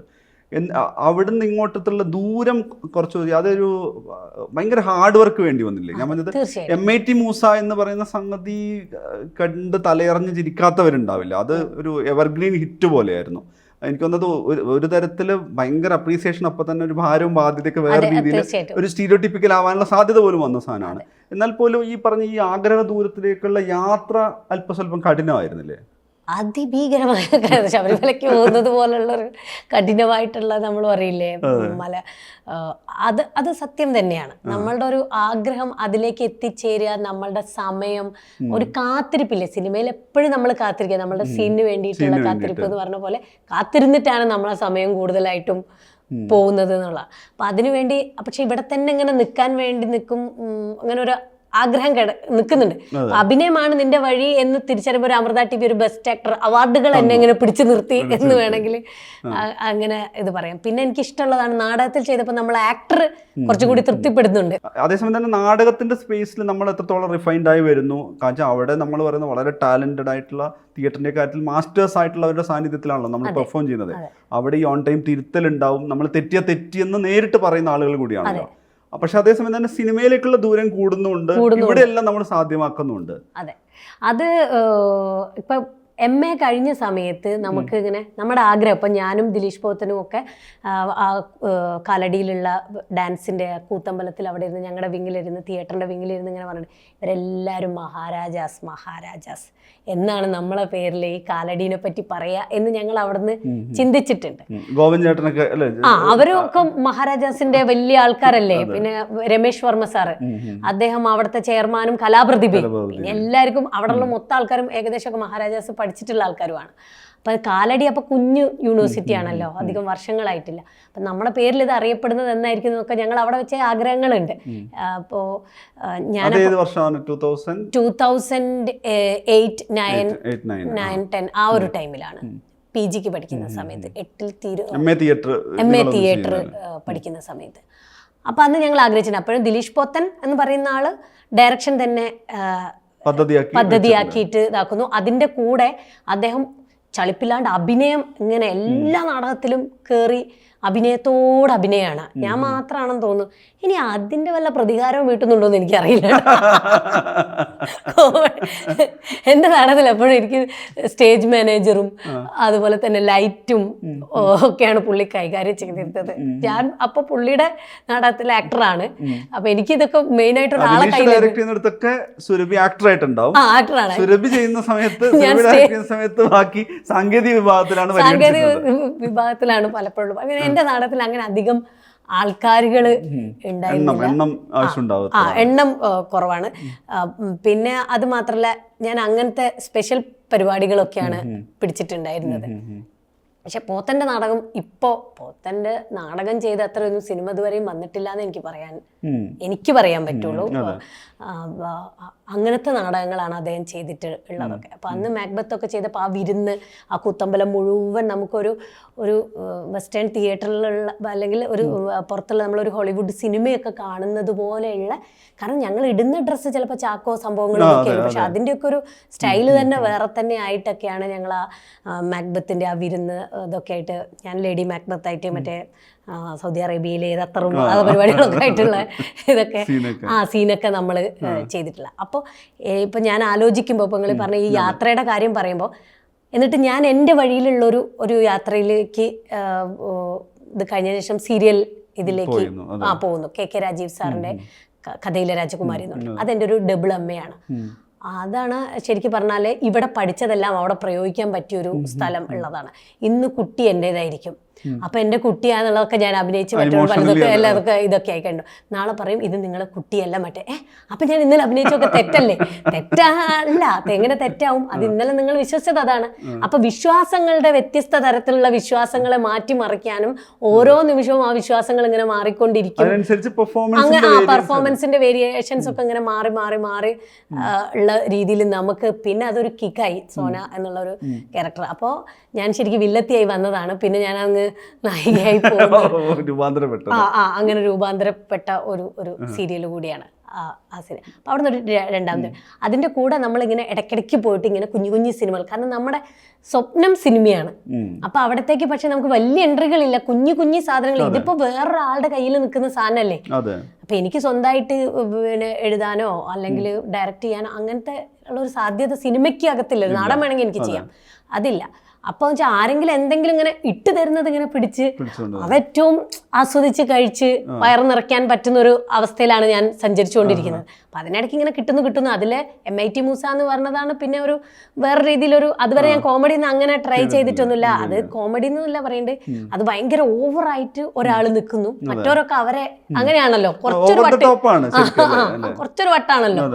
അവിടുന്ന് ഇങ്ങോട്ടുള്ള ദൂരം കുറച്ച് അതൊരു ഭയങ്കര ഹാർഡ് വർക്ക് വേണ്ടി വന്നില്ലേ. ഞാൻ പറഞ്ഞത് MIT മൂസ എന്ന് പറയുന്ന സംഗതി കണ്ട് തലയറിഞ്ഞ് ചിരിക്കാത്തവരുണ്ടാവില്ല. അത് ഒരു എവർഗ്രീൻ ഹിറ്റ് പോലെയായിരുന്നു. എനിക്ക് തോന്നുന്നത് ഒരു തരത്തിൽ ഭയങ്കര അപ്രീസിയേഷൻ, അപ്പം തന്നെ ഒരു ഭാരവും ബാധ്യതയൊക്കെ വേറെ രീതിയിൽ ഒരു സ്റ്റീരിയോടിപ്പിക്കൽ ആവാനുള്ള സാധ്യത പോലും വന്ന സാധനമാണ്. എന്നാൽ പോലും ഈ പറഞ്ഞ ഈ ആഗ്രഹ ദൂരത്തിലേക്കുള്ള യാത്ര അല്പസ്വല്പം കഠിനമായിരുന്നില്ലേ? അതിഭീകരമായ ശബരിമലയ്ക്ക് പോകുന്നത് പോലുള്ളൊരു കഠിനമായിട്ടുള്ള നമ്മൾ പറയില്ലേ മല, അത് സത്യം തന്നെയാണ്. നമ്മളുടെ ഒരു ആഗ്രഹം അതിലേക്ക് എത്തിച്ചേരുക, നമ്മളുടെ സമയം, ഒരു കാത്തിരിപ്പില്ലേ സിനിമയിൽ എപ്പോഴും നമ്മൾ കാത്തിരിക്കുക, നമ്മളുടെ സീനിന് വേണ്ടിയിട്ടുള്ള കാത്തിരിപ്പ് എന്ന് പറഞ്ഞ പോലെ കാത്തിരുന്നിട്ടാണ് നമ്മളെ സമയം കൂടുതലായിട്ടും പോകുന്നത് എന്നുള്ള. അപ്പം അതിനുവേണ്ടി പക്ഷെ ഇവിടെ തന്നെ ഇങ്ങനെ നിൽക്കാൻ വേണ്ടി നിൽക്കും, അങ്ങനെ ഒരു ആഗ്രഹം നിൽക്കുന്നുണ്ട്. അഭിനയമാണ് നിന്റെ വഴി എന്ന് തിരിച്ചറിയുമ്പോൾ ഒരു അമൃത TV ഒരു ബെസ്റ്റ് ആക്ടർ അവാർഡുകൾ എന്നെ ഇങ്ങനെ പിടിച്ചു നിർത്തി എന്ന് വേണമെങ്കിൽ അങ്ങനെ ഇത് പറയാം. പിന്നെ എനിക്ക് ഇഷ്ടമുള്ളതാണ് നാടകത്തിൽ ചെയ്തപ്പോൾ നമ്മൾ ആക്ടർ കുറച്ചുകൂടി തൃപ്തിപ്പെടുന്നുണ്ട്. അതേസമയം തന്നെ നാടകത്തിന്റെ സ്പേസിൽ നമ്മൾ എത്രത്തോളം റിഫൈൻഡ് ആയി വരുന്നു. കാരണം അവിടെ നമ്മൾ പറയുന്ന വളരെ ടാലന്റഡ് ആയിട്ടുള്ള തിയേറ്ററിന്റെ കാര്യത്തിൽ മാസ്റ്റേഴ്സ് ആയിട്ടുള്ളവരുടെ സാന്നിധ്യത്തിലാണല്ലോ നമ്മൾ പെർഫോം ചെയ്യുന്നത്. അവിടെ ഈ ഓൺ ടൈം തിരുത്തലുണ്ടാവും, നമ്മൾ തെറ്റിയെന്ന് നേരിട്ട് പറയുന്ന ആളുകൾ കൂടിയാണല്ലോ. പക്ഷെ അതേസമയം തന്നെ സിനിമയിലേക്കുള്ള ദൂരം കൂടുന്നുണ്ട്, ഇവിടെയെല്ലാം നമ്മൾ സാധ്യമാക്കുന്നുണ്ട്. അതെ, അത് ഇപ്പൊ MA കഴിഞ്ഞ സമയത്ത് നമുക്ക് ഇങ്ങനെ നമ്മുടെ ആഗ്രഹം, ഇപ്പം ഞാനും ദിലീഷ് പോത്തനും ഒക്കെ കാലടിയിലുള്ള ഡാൻസിൻ്റെ കൂത്തമ്പലത്തിൽ അവിടെ ഇരുന്ന് ഞങ്ങളുടെ വിങ്ങിലിരുന്ന് തിയേറ്ററിൻ്റെ വിങ്ങിലിരുന്ന് ഇങ്ങനെ പറഞ്ഞിട്ട് ഇവരെല്ലാവരും മഹാരാജാസ് എന്നാണ് നമ്മളെ പേരിൽ ഈ കാലടീനെ പറ്റി പറയുക എന്ന് ഞങ്ങൾ അവിടുന്ന് ചിന്തിച്ചിട്ടുണ്ട്. ഗോവൻ ചേട്ടനൊക്കെ അവരൊക്കെ മഹാരാജാസിന്റെ വലിയ ആൾക്കാരല്ലേ. പിന്നെ രമേശ് വർമ്മ സാറ്, അദ്ദേഹം അവിടുത്തെ ചെയർമാനും കലാപ്രതിഭയും. പിന്നെ എല്ലാവർക്കും അവിടെയുള്ള മൊത്തം ആൾക്കാരും ഏകദേശം മഹാരാജാസ് പഠിച്ചിട്ടുള്ള ആൾക്കാരുമാണ്. അപ്പം കാലടി അപ്പോൾ കുഞ്ഞു യൂണിവേഴ്സിറ്റി ആണല്ലോ, അധികം വർഷങ്ങളായിട്ടില്ല. അപ്പം നമ്മുടെ പേരിൽ ഇത് അറിയപ്പെടുന്നത് എന്നായിരിക്കും എന്നൊക്കെ ഞങ്ങൾ അവിടെ വെച്ച ആഗ്രഹങ്ങളുണ്ട്. അപ്പോൾ ഞാൻ 2008, 9, 10 ആ ഒരു ടൈമിലാണ് PG പഠിക്കുന്ന സമയത്ത്, 8ൽ MA തിയേറ്റർ പഠിക്കുന്ന സമയത്ത്. അപ്പം അന്ന് ഞങ്ങൾ ആഗ്രഹിച്ചിട്ടുണ്ട്. അപ്പോഴും ദിലീഷ് പോത്തൻ എന്ന് പറയുന്ന ആള് ഡയറക്ഷൻ തന്നെ പദ്ധതിയാക്കിയിട്ട് ഇതാക്കുന്നു. അതിൻ്റെ കൂടെ അദ്ദേഹം ചളിപ്പില്ലാണ്ട് അഭിനയം, ഇങ്ങനെ എല്ലാ നാടകത്തിലും കയറി അഭിനയമാണ്. ഞാൻ മാത്രമാണെന്ന് തോന്നുന്നു. ഇനി അതിൻ്റെ വല്ല പ്രതികാരവും വീട്ടുന്നുണ്ടോ എന്ന് എനിക്കറിയില്ല. എൻ്റെ നാടകത്തിൽ എപ്പോഴും എനിക്ക് സ്റ്റേജ് മാനേജറും അതുപോലെ തന്നെ ലൈറ്റും ഒക്കെയാണ് പുള്ളി കൈകാര്യം ചെയ്തിരുന്നത്. ഞാൻ അപ്പൊ പുള്ളിയുടെ നാടകത്തിലെ ആക്ടറാണ്. അപ്പൊ എനിക്ക് ഇതൊക്കെ മെയിൻ ആയിട്ട് ഒരാളെ സാങ്കേതിക വിഭാഗത്തിലാണ് പലപ്പോഴും. അങ്ങനെ എൻ്റെ നാടകത്തിൽ അങ്ങനെ അധികം ആൾക്കാരുകൾ ഉണ്ടായിരുന്നില്ല. എണ്ണം കുറവാണ്. പിന്നെ അത് മാത്രല്ല, ഞാൻ അങ്ങനത്തെ സ്പെഷ്യൽ പരിപാടികളൊക്കെയാണ് പിടിച്ചിട്ടുണ്ടായിരുന്നത്. പക്ഷെ പോത്തൻ്റെ നാടകം പോത്തൻ്റെ നാടകം ചെയ്ത് അത്രയൊന്നും സിനിമ ഇതുവരെയും വന്നിട്ടില്ല എന്ന് എനിക്ക് പറയാൻ പറ്റുള്ളൂ. അങ്ങനത്തെ നാടകങ്ങളാണ് അദ്ദേഹം ചെയ്തിട്ടുള്ളതൊക്കെ. അപ്പം അന്ന് മാക്ബത്തൊക്കെ ചെയ്തപ്പോൾ ആ വിരുന്ന്, ആ കൂത്തമ്പലം മുഴുവൻ നമുക്കൊരു വെസ്റ്റേൺ തിയേറ്ററിലുള്ള അല്ലെങ്കിൽ ഒരു പുറത്തുള്ള നമ്മളൊരു ഹോളിവുഡ് സിനിമയൊക്കെ കാണുന്നത് പോലെയുള്ള, കാരണം ഞങ്ങൾ ഇടുന്ന ഡ്രസ്സ് ചിലപ്പോൾ ചാക്കോ സംഭവങ്ങളൊക്കെയാണ്, പക്ഷെ അതിൻ്റെയൊക്കെ ഒരു സ്റ്റൈല് തന്നെ വേറെ തന്നെ ആയിട്ടൊക്കെയാണ് ഞങ്ങൾ ആ മാക്ബത്തിൻ്റെ ആ വിരുന്ന് ഇതൊക്കെ ആയിട്ട്, ഞാൻ ലേഡി മാക്ബത്തായിട്ട് മറ്റേ സൗദി അറേബ്യയിലെ ഏതത്തറും പരിപാടികളൊക്കെ ആയിട്ടുള്ള ഇതൊക്കെ സീനൊക്കെ നമ്മൾ ചെയ്തിട്ടില്ല. അപ്പോൾ ഇപ്പം ഞാൻ ആലോചിക്കുമ്പോൾ ഇപ്പോൾ നിങ്ങൾ പറഞ്ഞ ഈ യാത്രയുടെ കാര്യം പറയുമ്പോൾ, എന്നിട്ട് ഞാൻ എൻ്റെ വഴിയിലുള്ളൊരു യാത്രയിലേക്ക് ഇത് കഴിഞ്ഞ ശേഷം സീരിയൽ ഇതിലേക്ക് പോകുന്നു. KK രാജീവ് സാറിൻ്റെ കഥയിലെ രാജകുമാരി എന്ന് പറഞ്ഞു. അതെൻ്റെ ഒരു ഡബിൾ അമ്മയാണ്. അതാണ് ശരിക്കും പറഞ്ഞാൽ ഇവിടെ പഠിച്ചതെല്ലാം അവിടെ പ്രയോഗിക്കാൻ പറ്റിയൊരു സ്ഥലം ഉള്ളതാണ്. ഇന്ന് കുട്ടി എൻ്റേതായിരിക്കും. അപ്പൊ എൻ്റെ കുട്ടിയാന്നുള്ളതൊക്കെ ഞാൻ അഭിനയിച്ച് മറ്റുള്ള പലതൊക്കെ എല്ലാതൊക്കെ ഇതൊക്കെ ആയിക്കണ്ടു. നാളെ പറയും ഇത് നിങ്ങളെ കുട്ടിയല്ല മറ്റേ അപ്പൊ ഞാൻ ഇന്നലെ അഭിനയിച്ചൊക്കെ തെറ്റല്ലേ? തെറ്റല്ല, എങ്ങനെ തെറ്റാവും? അത് ഇന്നലെ നിങ്ങൾ വിശ്വസിച്ചത് അതാണ്. അപ്പൊ വിശ്വാസങ്ങളുടെ വ്യത്യസ്ത തരത്തിലുള്ള വിശ്വാസങ്ങളെ മാറ്റിമറിക്കാനും ഓരോ നിമിഷവും ആ വിശ്വാസങ്ങൾ ഇങ്ങനെ മാറിക്കൊണ്ടിരിക്കും. അങ്ങനെ പെർഫോമൻസിന്റെ വേരിയേഷൻസ് ഒക്കെ ഇങ്ങനെ മാറി മാറി മാറി ഉള്ള രീതിയിൽ നമുക്ക് പിന്നെ അതൊരു കിക്കായി സോന എന്നുള്ളൊരു ക്യാരക്ടർ. അപ്പോൾ ഞാൻ ശരിക്കും വില്ലത്തിയായി വന്നതാണ്. പിന്നെ ഞാൻ അങ്ങ് നായികയായി പോകുന്നു. അങ്ങനെ രൂപാന്തരപ്പെട്ട ഒരു സീരിയൽ കൂടിയാണ് ആ സിനിമ. അപ്പം അവിടെ നിന്ന് ഒരു രണ്ടാമത് അതിൻ്റെ കൂടെ നമ്മളിങ്ങനെ ഇടയ്ക്കിടയ്ക്ക് പോയിട്ട് ഇങ്ങനെ കുഞ്ഞു കുഞ്ഞു സിനിമകൾ, കാരണം നമ്മുടെ സ്വപ്നം സിനിമയാണ്. അപ്പം അവിടത്തേക്ക് പക്ഷെ നമുക്ക് വലിയ എൻട്രികളില്ല, കുഞ്ഞു കുഞ്ഞു സാധനങ്ങൾ. ഇതിപ്പോൾ വേറൊരാളുടെ കയ്യിൽ നിൽക്കുന്ന സാധനമല്ലേ. അപ്പം എനിക്ക് സ്വന്തമായിട്ട് പിന്നെ എഴുതാനോ അല്ലെങ്കിൽ ഡയറക്റ്റ് ചെയ്യാനോ അങ്ങനത്തെ ഉള്ളൊരു സാധ്യത സിനിമയ്ക്ക് അകത്തില്ല. നാടൻ വേണമെങ്കിൽ എനിക്ക് ചെയ്യാം, അതില്ല. അപ്പോൾ വെച്ചാൽ ആരെങ്കിലും എന്തെങ്കിലും ഇങ്ങനെ ഇട്ട് തരുന്നത് ഇങ്ങനെ പിടിച്ച് അതേറ്റവും ആസ്വദിച്ച് കഴിച്ച് വയറ് നിറയ്ക്കാൻ പറ്റുന്ന ഒരു അവസ്ഥയിലാണ് ഞാൻ സഞ്ചരിച്ചുകൊണ്ടിരിക്കുന്നത്. അപ്പം അതിനിടയ്ക്ക് ഇങ്ങനെ കിട്ടുന്നു. അതിലെ MIT മൂസ എന്ന് പറഞ്ഞതാണ് പിന്നെ ഒരു വേറെ രീതിയിലൊരു, അതുവരെ ഞാൻ കോമഡി ഒന്നും അങ്ങനെ ട്രൈ ചെയ്തിട്ടൊന്നുമില്ല. അത് കോമഡി എന്നല്ല പറയണ്ടേ, അത് ഭയങ്കര ഓവറായിട്ട് ഒരാൾ നിൽക്കുന്നു, മറ്റവരൊക്കെ അവരെ അങ്ങനെയാണല്ലോ, കുറച്ചൊരു വട്ടാണല്ലോ.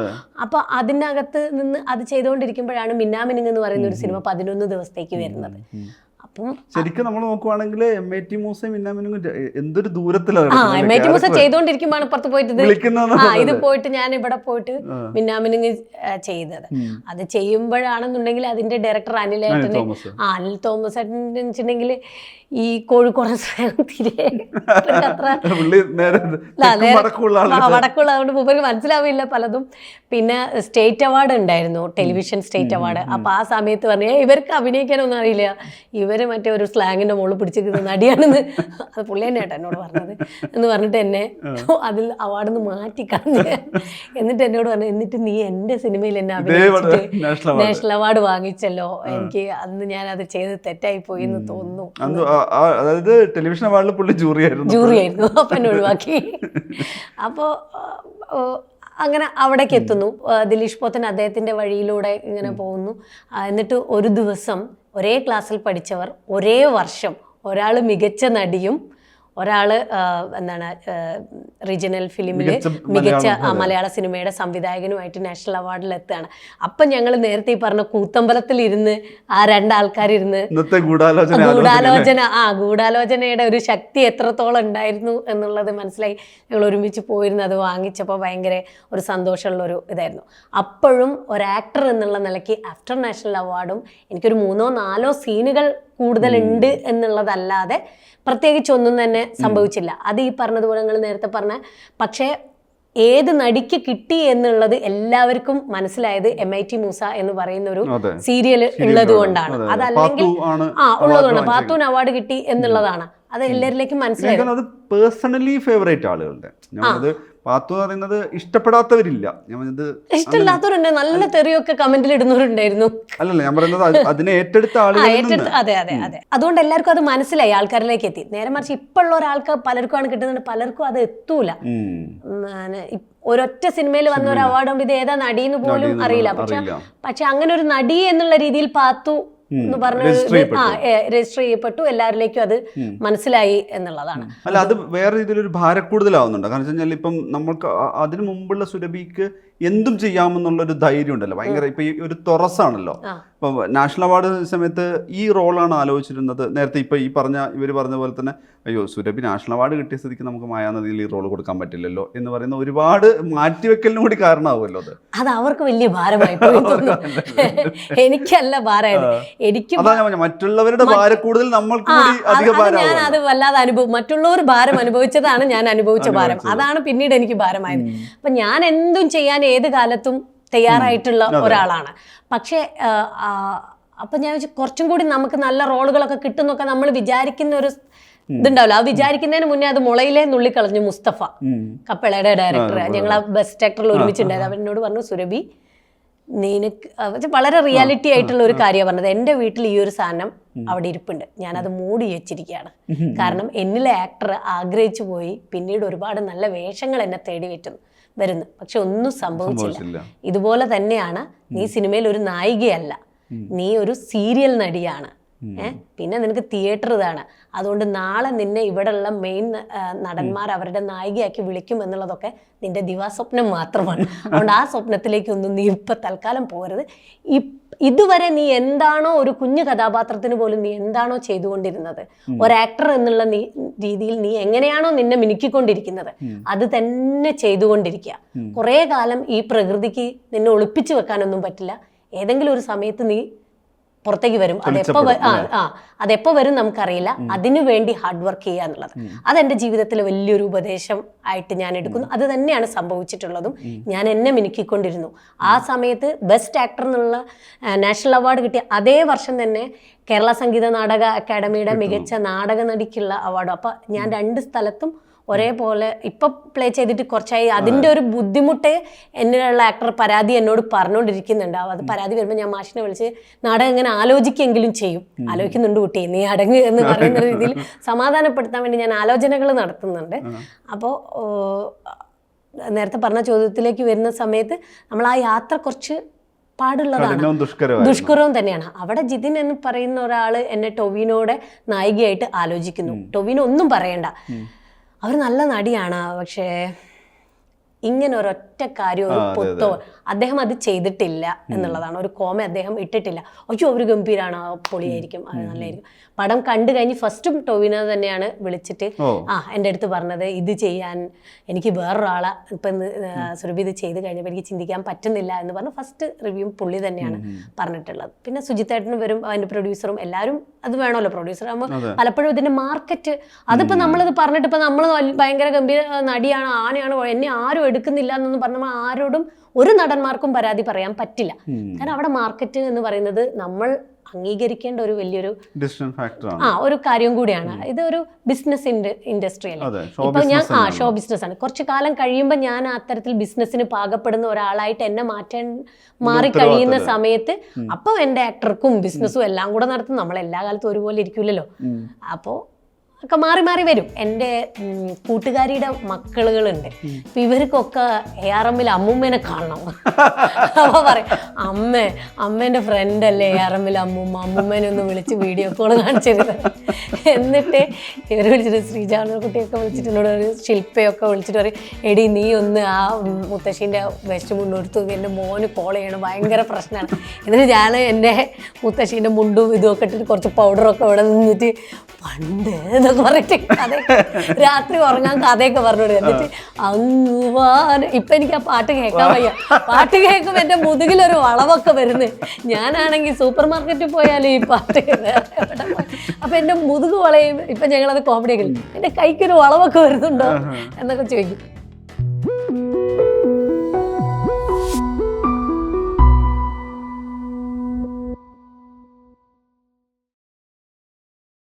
അപ്പൊ അതിനകത്ത് നിന്ന് അത് ചെയ്തുകൊണ്ടിരിക്കുമ്പോഴാണ് മിന്നാമിനിങ് എന്ന് പറയുന്ന ഒരു സിനിമ 11 ദിവസത്തേക്ക് വരുന്നത്. അപ്പം ശരിക്കും നമ്മൾ നോക്കുവാണെങ്കിൽ MIT മൂസയും മിന്നാമിനിങ്ങും എന്തൊരു ദൂരത്തിലാണ്. MIT മൂസ ചെയ്തോണ്ടിരിക്കുമ്പോഴാണ് പുറത്ത് പോയിട്ട് ഇത് പോയിട്ട് ഞാൻ ഇവിടെ പോയിട്ട് മിന്നാമിനിങ് ചെയ്തത്. അത് ചെയ്യുമ്പോഴാണെന്നുണ്ടെങ്കിൽ അതിന്റെ ഡയറക്ടർ അനിൽ തോമസ് വെച്ചിട്ടുണ്ടെങ്കിൽ ഈ കോഴിക്കോട് സ്ലാങ് തിരെ അത്ര പുള്ളി നേരെ വടക്കുള്ളതുകൊണ്ട് മൂപ്പർക്ക് മനസ്സിലാവില്ല പലതും. പിന്നെ സ്റ്റേറ്റ് അവാർഡ് ഉണ്ടായിരുന്നു, ടെലിവിഷൻ സ്റ്റേറ്റ് അവാർഡ്. അപ്പോൾ ആ സമയത്ത് പറഞ്ഞു ഇവർക്ക് അഭിനയിക്കാനൊന്നും അറിയില്ല, ഇവർ മറ്റേ ഒരു സ്ലാങ്ങിൻ്റെ മുകളിൽ പിടിച്ചിരിക്കുന്ന നടിയാണെന്ന്. അത് പുള്ളി തന്നെയാട്ടോ എന്നോട് പറഞ്ഞത് എന്ന് പറഞ്ഞിട്ട് എന്നെ അതിൽ അവാർഡിൽ നിന്ന് മാറ്റിക്കളഞ്ഞ്. എന്നിട്ട് എന്നോട് പറഞ്ഞു എന്നിട്ട് നീ എൻ്റെ സിനിമയിൽ എന്നെ അഭിനയിച്ചിട്ട് നാഷണൽ അവാർഡ് വാങ്ങിച്ചല്ലോ, എനിക്ക് അന്ന് ഞാൻ അത് ചെയ്ത് തെറ്റായി പോയി എന്ന് തോന്നുന്നു. അതായത് ടെലിവിഷൻ അവാർഡിൽ പുള്ളി ജൂറി ആയിരുന്നു. അപ്പം എന്നെ ഒഴിവാക്കി. അപ്പോൾ അങ്ങനെ അവിടേക്ക് എത്തുന്നു. ദിലീഷ് പോത്തൻ അദ്ദേഹത്തിൻ്റെ വഴിയിലൂടെ ഇങ്ങനെ പോകുന്നു. എന്നിട്ട് ഒരു ദിവസം ഒരേ ക്ലാസ്സിൽ പഠിച്ചവർ ഒരേ വർഷം, ഒരാൾ മികച്ച നടിയും ഒരാൾ എന്താണ് റീജിയണൽ ഫിലിമിൽ മികച്ച മലയാള സിനിമയുടെ സംവിധായകനുമായിട്ട് നാഷണൽ അവാർഡിൽ എത്തുകയാണ്. അപ്പം ഞങ്ങൾ നേരത്തെ ഈ പറഞ്ഞ കൂത്തമ്പലത്തിൽ ഇരുന്ന് ആ രണ്ടാൾക്കാരിരുന്ന് ഗൂഢാലോചനയുടെ ഒരു ശക്തി എത്രത്തോളം ഉണ്ടായിരുന്നു എന്നുള്ളത് മനസ്സിലായി. ഞങ്ങൾ ഒരുമിച്ച് പോയിരുന്നു. അത് വാങ്ങിച്ചപ്പോൾ ഭയങ്കര ഒരു സന്തോഷമുള്ളൊരു ഇതായിരുന്നു. അപ്പോഴും ഒരു ആക്ടർ എന്നുള്ള നിലയ്ക്ക് ആഫ്റ്റർ നാഷണൽ അവാർഡും എനിക്കൊരു 3-4 സീനുകൾ കൂടുതലുണ്ട് എന്നുള്ളതല്ലാതെ പ്രത്യേകിച്ചൊന്നും തന്നെ സംഭവിച്ചില്ല. അത് ഈ പറഞ്ഞതുപോലെ നിങ്ങൾ നേരത്തെ പറഞ്ഞ, പക്ഷേ ഏത് നടിക്ക് കിട്ടി എന്നുള്ളത് എല്ലാവർക്കും മനസ്സിലായത് MIT മൂസ എന്ന് പറയുന്ന ഒരു സീരിയൽ ഉള്ളത് കൊണ്ടാണ്. അതല്ലെങ്കിൽ ഉള്ളതുകൊണ്ട് പാത്തൂന് അവാർഡ് കിട്ടി എന്നുള്ളതാണ്. അത് എല്ലാവരിലേക്കും മനസ്സിലായത്. പേഴ്സണലി ഫേവറേറ്റ് ആളുകളുടെ പാത്തു എന്ന് പറയുന്നത് ഇഷ്ടപ്പെടാത്തവരില്ല. ഇഷ്ടമില്ലാത്തവരുണ്ട്, നല്ല തെറിയൊക്കെ കമന്റിൽ ഇടുന്നവരുണ്ടായിരുന്നു. അല്ലല്ല ഞാൻ പറയുന്നത് അതിനെ ഏറ്റെടുത്ത ആളുകൾ. അതെ അതെ അതെ. അതുകൊണ്ട് എല്ലാവർക്കും അത് മനസ്സിലായി, ആൾക്കാരിലേക്ക് എത്തി. നേരെ മറിച്ച് ഇപ്പൊ ഉള്ള ഒരാൾക്ക് പലർക്കും കിട്ടുന്നുണ്ട്, പലർക്കും അത് എത്തൂല. ഒരൊറ്റ സിനിമയിൽ വന്ന ഒരു അവാർഡ് ഇത് ഏതാ നടിയെന്ന് പോലും അറിയില്ല. പക്ഷെ അങ്ങനെ ഒരു നടി എന്നുള്ള രീതിയിൽ പാത്തു എന്ന് പറഞ്ഞ രജിസ്റ്റർ ചെയ്യപ്പെട്ടു, എല്ലാവരിലേക്കും അത് മനസ്സിലായി എന്നുള്ളതാണ്. അല്ല, അത് വേറെ രീതിയിലൊരു ഭാരക്കൂടുതലാവുന്നുണ്ട്. കാരണം വെച്ച് കഴിഞ്ഞാൽ ഇപ്പം നമ്മൾക്ക് അതിനു മുമ്പുള്ള സുരഭിക്ക് എന്തും ചെയ്യാമെന്നുള്ളൊരു ധൈര്യം ഉണ്ടല്ലോ, ഭയങ്കര. ഇപ്പൊ ഈ ഒരു തുറസാണല്ലോ. ഇപ്പൊ നാഷണൽ അവാർഡ് സമയത്ത് ഈ റോളാണ് ആലോചിച്ചിരുന്നത്. നേരത്തെ ഇപ്പൊ ഇവർ പറഞ്ഞ പോലെ തന്നെ അയ്യോ സുരഭി നാഷണൽ അവാർഡ് കിട്ടിയ സ്ഥിതിക്ക് നമുക്ക് മായാനദിയിൽ ഈ റോൾ കൊടുക്കാൻ പറ്റില്ലല്ലോ എന്ന് പറയുന്ന ഒരുപാട് മാറ്റിവെക്കലിനും കൂടി കാരണമാവുമല്ലോ. അത് അവർക്ക് വലിയ ഭാരമായി എനിക്കല്ല ഭാരമായത്. എനിക്ക് മറ്റുള്ളവരുടെ ഭാരം കൂടുതൽ നമ്മൾക്ക് ഞാൻ അത് വല്ലാതെ മറ്റുള്ളവർ ഭാരം അനുഭവിച്ചതാണ് ഞാൻ അനുഭവിച്ച ഭാരം. അതാണ് പിന്നീട് എനിക്ക് ഭാരമായത്. അപ്പൊ ഞാൻ എന്തും ചെയ്യാൻ ഏത് കാലത്തും തയ്യാറായിട്ടുള്ള ഒരാളാണ്. പക്ഷേ അപ്പം ഞാൻ കുറച്ചും കൂടി നമുക്ക് നല്ല റോളുകളൊക്കെ കിട്ടുന്നൊക്കെ നമ്മൾ വിചാരിക്കുന്ന ഒരു ഇതുണ്ടാവില്ല. ആ വിചാരിക്കുന്നതിന് മുന്നേ അത് മുളയിലെ നുള്ളിക്കളഞ്ഞു മുസ്തഫ, കപ്പളയുടെ ഡയറക്ടർ. ഞങ്ങൾ ആ ബെസ്റ്റ് ആക്ടറിൽ ഒരുമിച്ചുണ്ടായത്. അവനോട് പറഞ്ഞു സുരഭി നിനക്ക് വളരെ റിയാലിറ്റി ആയിട്ടുള്ള ഒരു കാര്യമാണ് പറഞ്ഞത്. എൻ്റെ വീട്ടിൽ ഈ ഒരു സാധനം അവിടെ ഇരിപ്പുണ്ട്, ഞാനത് മൂടി വെച്ചിരിക്കുകയാണ്. കാരണം എന്നിലെ ആക്ടർ ആഗ്രഹിച്ചു പോയി, പിന്നീട് ഒരുപാട് നല്ല വേഷങ്ങൾ എന്നെ തേടി വരുന്നു, പക്ഷെ ഒന്നും സംഭവിച്ചില്ല. ഇതുപോലെ തന്നെയാണ്, നീ സിനിമയിൽ ഒരു നായികയല്ല, നീ ഒരു സീരിയൽ നടിയാണ്. പിന്നെ നിനക്ക് തിയേറ്റർ ഇതാണ്. അതുകൊണ്ട് നാളെ നിന്നെ ഇവിടെയുള്ള മെയിൻ നടന്മാർ അവരുടെ നായികയാക്കി വിളിക്കും എന്നുള്ളതൊക്കെ നിന്റെ ദിവാസ്വപ്നം മാത്രമാണ്. അതുകൊണ്ട് ആ സ്വപ്നത്തിലേക്കൊന്നും നീ ഇപ്പം തൽക്കാലം പോരുത്. ഇതുവരെ നീ എന്താണോ ഒരു കുഞ്ഞു കഥാപാത്രത്തിന് പോലും നീ എന്താണോ ചെയ്തുകൊണ്ടിരുന്നത്, ഒരു ആക്ടർ എന്നുള്ള രീതിയിൽ നീ എങ്ങനെയാണോ നിന്നെ മിനുക്കിക്കൊണ്ടിരിക്കുന്നത് അത് തന്നെ ചെയ്തുകൊണ്ടിരിക്കുക. കുറേ കാലം ഈ പ്രകൃതിക്ക് നിന്നെ ഒളിപ്പിച്ചു വെക്കാനൊന്നും പറ്റില്ല. ഏതെങ്കിലും ഒരു സമയത്ത് നീ പുറത്തേക്ക് വരും. അതെപ്പോ വരും നമുക്കറിയില്ല. അതിനു വേണ്ടി ഹാർഡ് വർക്ക് ചെയ്യുക എന്നുള്ളത് അതെൻ്റെ ജീവിതത്തിലെ വലിയൊരു ഉപദേശം ആയിട്ട് ഞാൻ എടുക്കുന്നു. അത് തന്നെയാണ് സംഭവിച്ചിട്ടുള്ളതും. ഞാൻ എന്നെ മിനുക്കിക്കൊണ്ടിരുന്നു. ആ സമയത്ത് ബെസ്റ്റ് ആക്ടർ എന്നുള്ള നാഷണൽ അവാർഡ് കിട്ടിയ അതേ വർഷം തന്നെ കേരള സംഗീത നാടക അക്കാദമിയുടെ മികച്ച നാടക നടിക്കുള്ള അവാർഡും. അപ്പം ഞാൻ 2 സ്ഥലത്തും ഒരേപോലെ ഇപ്പം പ്ലേ ചെയ്തിട്ട് കുറച്ചായി. അതിൻ്റെ ഒരു ബുദ്ധിമുട്ട് എന്നുള്ള ആക്ടർ പരാതി എന്നോട് പറഞ്ഞുകൊണ്ടിരിക്കുന്നുണ്ട്. അത് പരാതി വരുമ്പോൾ ഞാൻ മാഷിനെ വിളിച്ച് നാടകം ഇങ്ങനെ ആലോചിക്കെങ്കിലും ചെയ്യും. ആലോചിക്കുന്നുണ്ട് കുട്ടി, നീ അടങ്ങ് എന്ന് പറയുന്ന രീതിയിൽ സമാധാനപ്പെടുത്താൻ വേണ്ടി ഞാൻ ആലോചനകൾ നടത്തുന്നുണ്ട്. അപ്പോൾ നേരത്തെ പറഞ്ഞ ചോദ്യത്തിലേക്ക് വരുന്ന സമയത്ത് നമ്മൾ ആ യാത്ര കുറച്ച് പാടുള്ളതാണ്, ദുഷ്കരവും തന്നെയാണ്. അവിടെ ജിതിൻ എന്ന് പറയുന്ന ഒരാൾ എന്നെ ടൊവിനോടെ നായികയായിട്ട് ആലോചിക്കുന്നു. ടൊവിനോ ഒന്നും പറയണ്ട, അവർ നല്ല നടിയാണ്, പക്ഷേ ഇങ്ങനെ ഒരൊറ്റ കാര്യം ഒരു പൊത്തോ അദ്ദേഹം അത് ചെയ്തിട്ടില്ല എന്നുള്ളതാണ്. ഒരു കോമ അദ്ദേഹം ഇട്ടിട്ടില്ല. അയ്യോ ഒരു ഗംഭീരാണ്, പൊളിയായിരിക്കും, അത് നല്ലതായിരിക്കും. പടം കണ്ടു കഴിഞ്ഞ് ഫസ്റ്റും ടോവിനോ തന്നെയാണ് വിളിച്ചിട്ട് എൻ്റെ അടുത്ത് പറഞ്ഞത്, ഇത് ചെയ്യാൻ എനിക്ക് വേറൊരാളെ ഇപ്പം സുരഭി ഇത് ചെയ്ത് കഴിഞ്ഞപ്പോൾ എനിക്ക് ചിന്തിക്കാൻ പറ്റുന്നില്ല എന്ന് പറഞ്ഞ് ഫസ്റ്റ് റിവ്യൂ പുള്ളി തന്നെയാണ് പറഞ്ഞിട്ടുള്ളത്. പിന്നെ സുജിത്തേട്ടനും വരും, അതിൻ്റെ പ്രൊഡ്യൂസറും എല്ലാവരും അത് വേണമല്ലോ. പ്രൊഡ്യൂസർ ആകുമ്പോൾ പലപ്പോഴും ഇതിൻ്റെ മാർക്കറ്റ് അതിപ്പോൾ നമ്മളിത് പറഞ്ഞിട്ട് ഇപ്പം നമ്മൾ ഭയങ്കര ഗംഭീര നടിയാണ്, ആനയാണ്, എന്നെ ആരും എടുക്കുന്നില്ല എന്നൊന്നും പറഞ്ഞാൽ ആരോടും ഒരു നടന്മാർക്കും പരാതി പറയാൻ പറ്റില്ല. കാരണം അവിടെ മാർക്കറ്റ് എന്ന് പറയുന്നത് നമ്മൾ അംഗീകരിക്കേണ്ട ഒരു വലിയൊരു ഒരു കാര്യം കൂടിയാണ്. ഇതൊരു ബിസിനസ് ഇൻഡസ്ട്രി അല്ലേ. ഇപ്പൊ ഞാൻ ഷോ ബിസിനസ് ആണ്. കുറച്ചു കാലം കഴിയുമ്പോൾ ഞാൻ അത്തരത്തിൽ ബിസിനസ്സിന് പാകപ്പെടുന്ന ഒരാളായിട്ട് എന്നെ മാറി കഴിയുന്ന സമയത്ത് അപ്പൊ എൻ്റെ ആക്ടർക്കും ബിസിനസ്സും എല്ലാം കൂടെ നടത്തും. നമ്മൾ എല്ലാ കാലത്തും ഒരുപോലെ ഇരിക്കില്ലല്ലോ. അപ്പോൾ ഒക്കെ മാറി മാറി വരും. എൻ്റെ കൂട്ടുകാരിയുടെ മക്കളുകളുണ്ട്. അപ്പം ഇവർക്കൊക്കെ ARMൽ അമ്മൂമ്മേനെ കാണണം. അപ്പോൾ പറയും, അമ്മേൻ്റെ ഫ്രണ്ടല്ലേ ARMൽ അമ്മൂമ്മേനെ ഒന്ന് വിളിച്ച് വീഡിയോ കോൾ കാണിച്ചിരുന്നത്. എന്നിട്ട് ഇവർ വിളിച്ചിട്ട് ശ്രീജാനക്കുട്ടിയൊക്കെ വിളിച്ചിട്ട് എന്നോട് ഒരു ശില്പയൊക്കെ വിളിച്ചിട്ട് പറയും, എടി നീ ഒന്ന് ആ മുത്തശ്ശീൻ്റെ വെസ്റ്റ് മുണ്ടെടുത്ത് എൻ്റെ മോന് കോൾ ചെയ്യണം, ഭയങ്കര പ്രശ്നമാണ്. എന്നിട്ട് ഞാൻ എൻ്റെ മുത്തശ്ശീൻ്റെ മുണ്ടും ഇതുമൊക്കെ ഇട്ടിട്ട് കുറച്ച് പൗഡറൊക്കെ ഇവിടെ നിന്നിട്ട് പണ്ട് എന്നൊക്കെ പറഞ്ഞിട്ട് കഥയൊക്കെ രാത്രി ഉറങ്ങാൻ കഥയൊക്കെ പറഞ്ഞു കൊടുക്കും. എന്നിട്ട് അങ്ങുവാൻ ഇപ്പം എനിക്ക് ആ പാട്ട് കേൾക്കാൻ വയ്യ. പാട്ട് കേൾക്കുമ്പോൾ എൻ്റെ മുതുകിലൊരു വളവൊക്കെ വരുന്നത്. ഞാനാണെങ്കിൽ സൂപ്പർ മാർക്കറ്റിൽ പോയാലും ഈ പാട്ട് അപ്പം എൻ്റെ മുതുക് വളയും. ഇപ്പം ഞങ്ങളത് കോമഡിയൊക്കെ എൻ്റെ കൈക്കൊരു വളവൊക്കെ വരുന്നുണ്ടോ എന്നൊക്കെ ചോദിക്കും.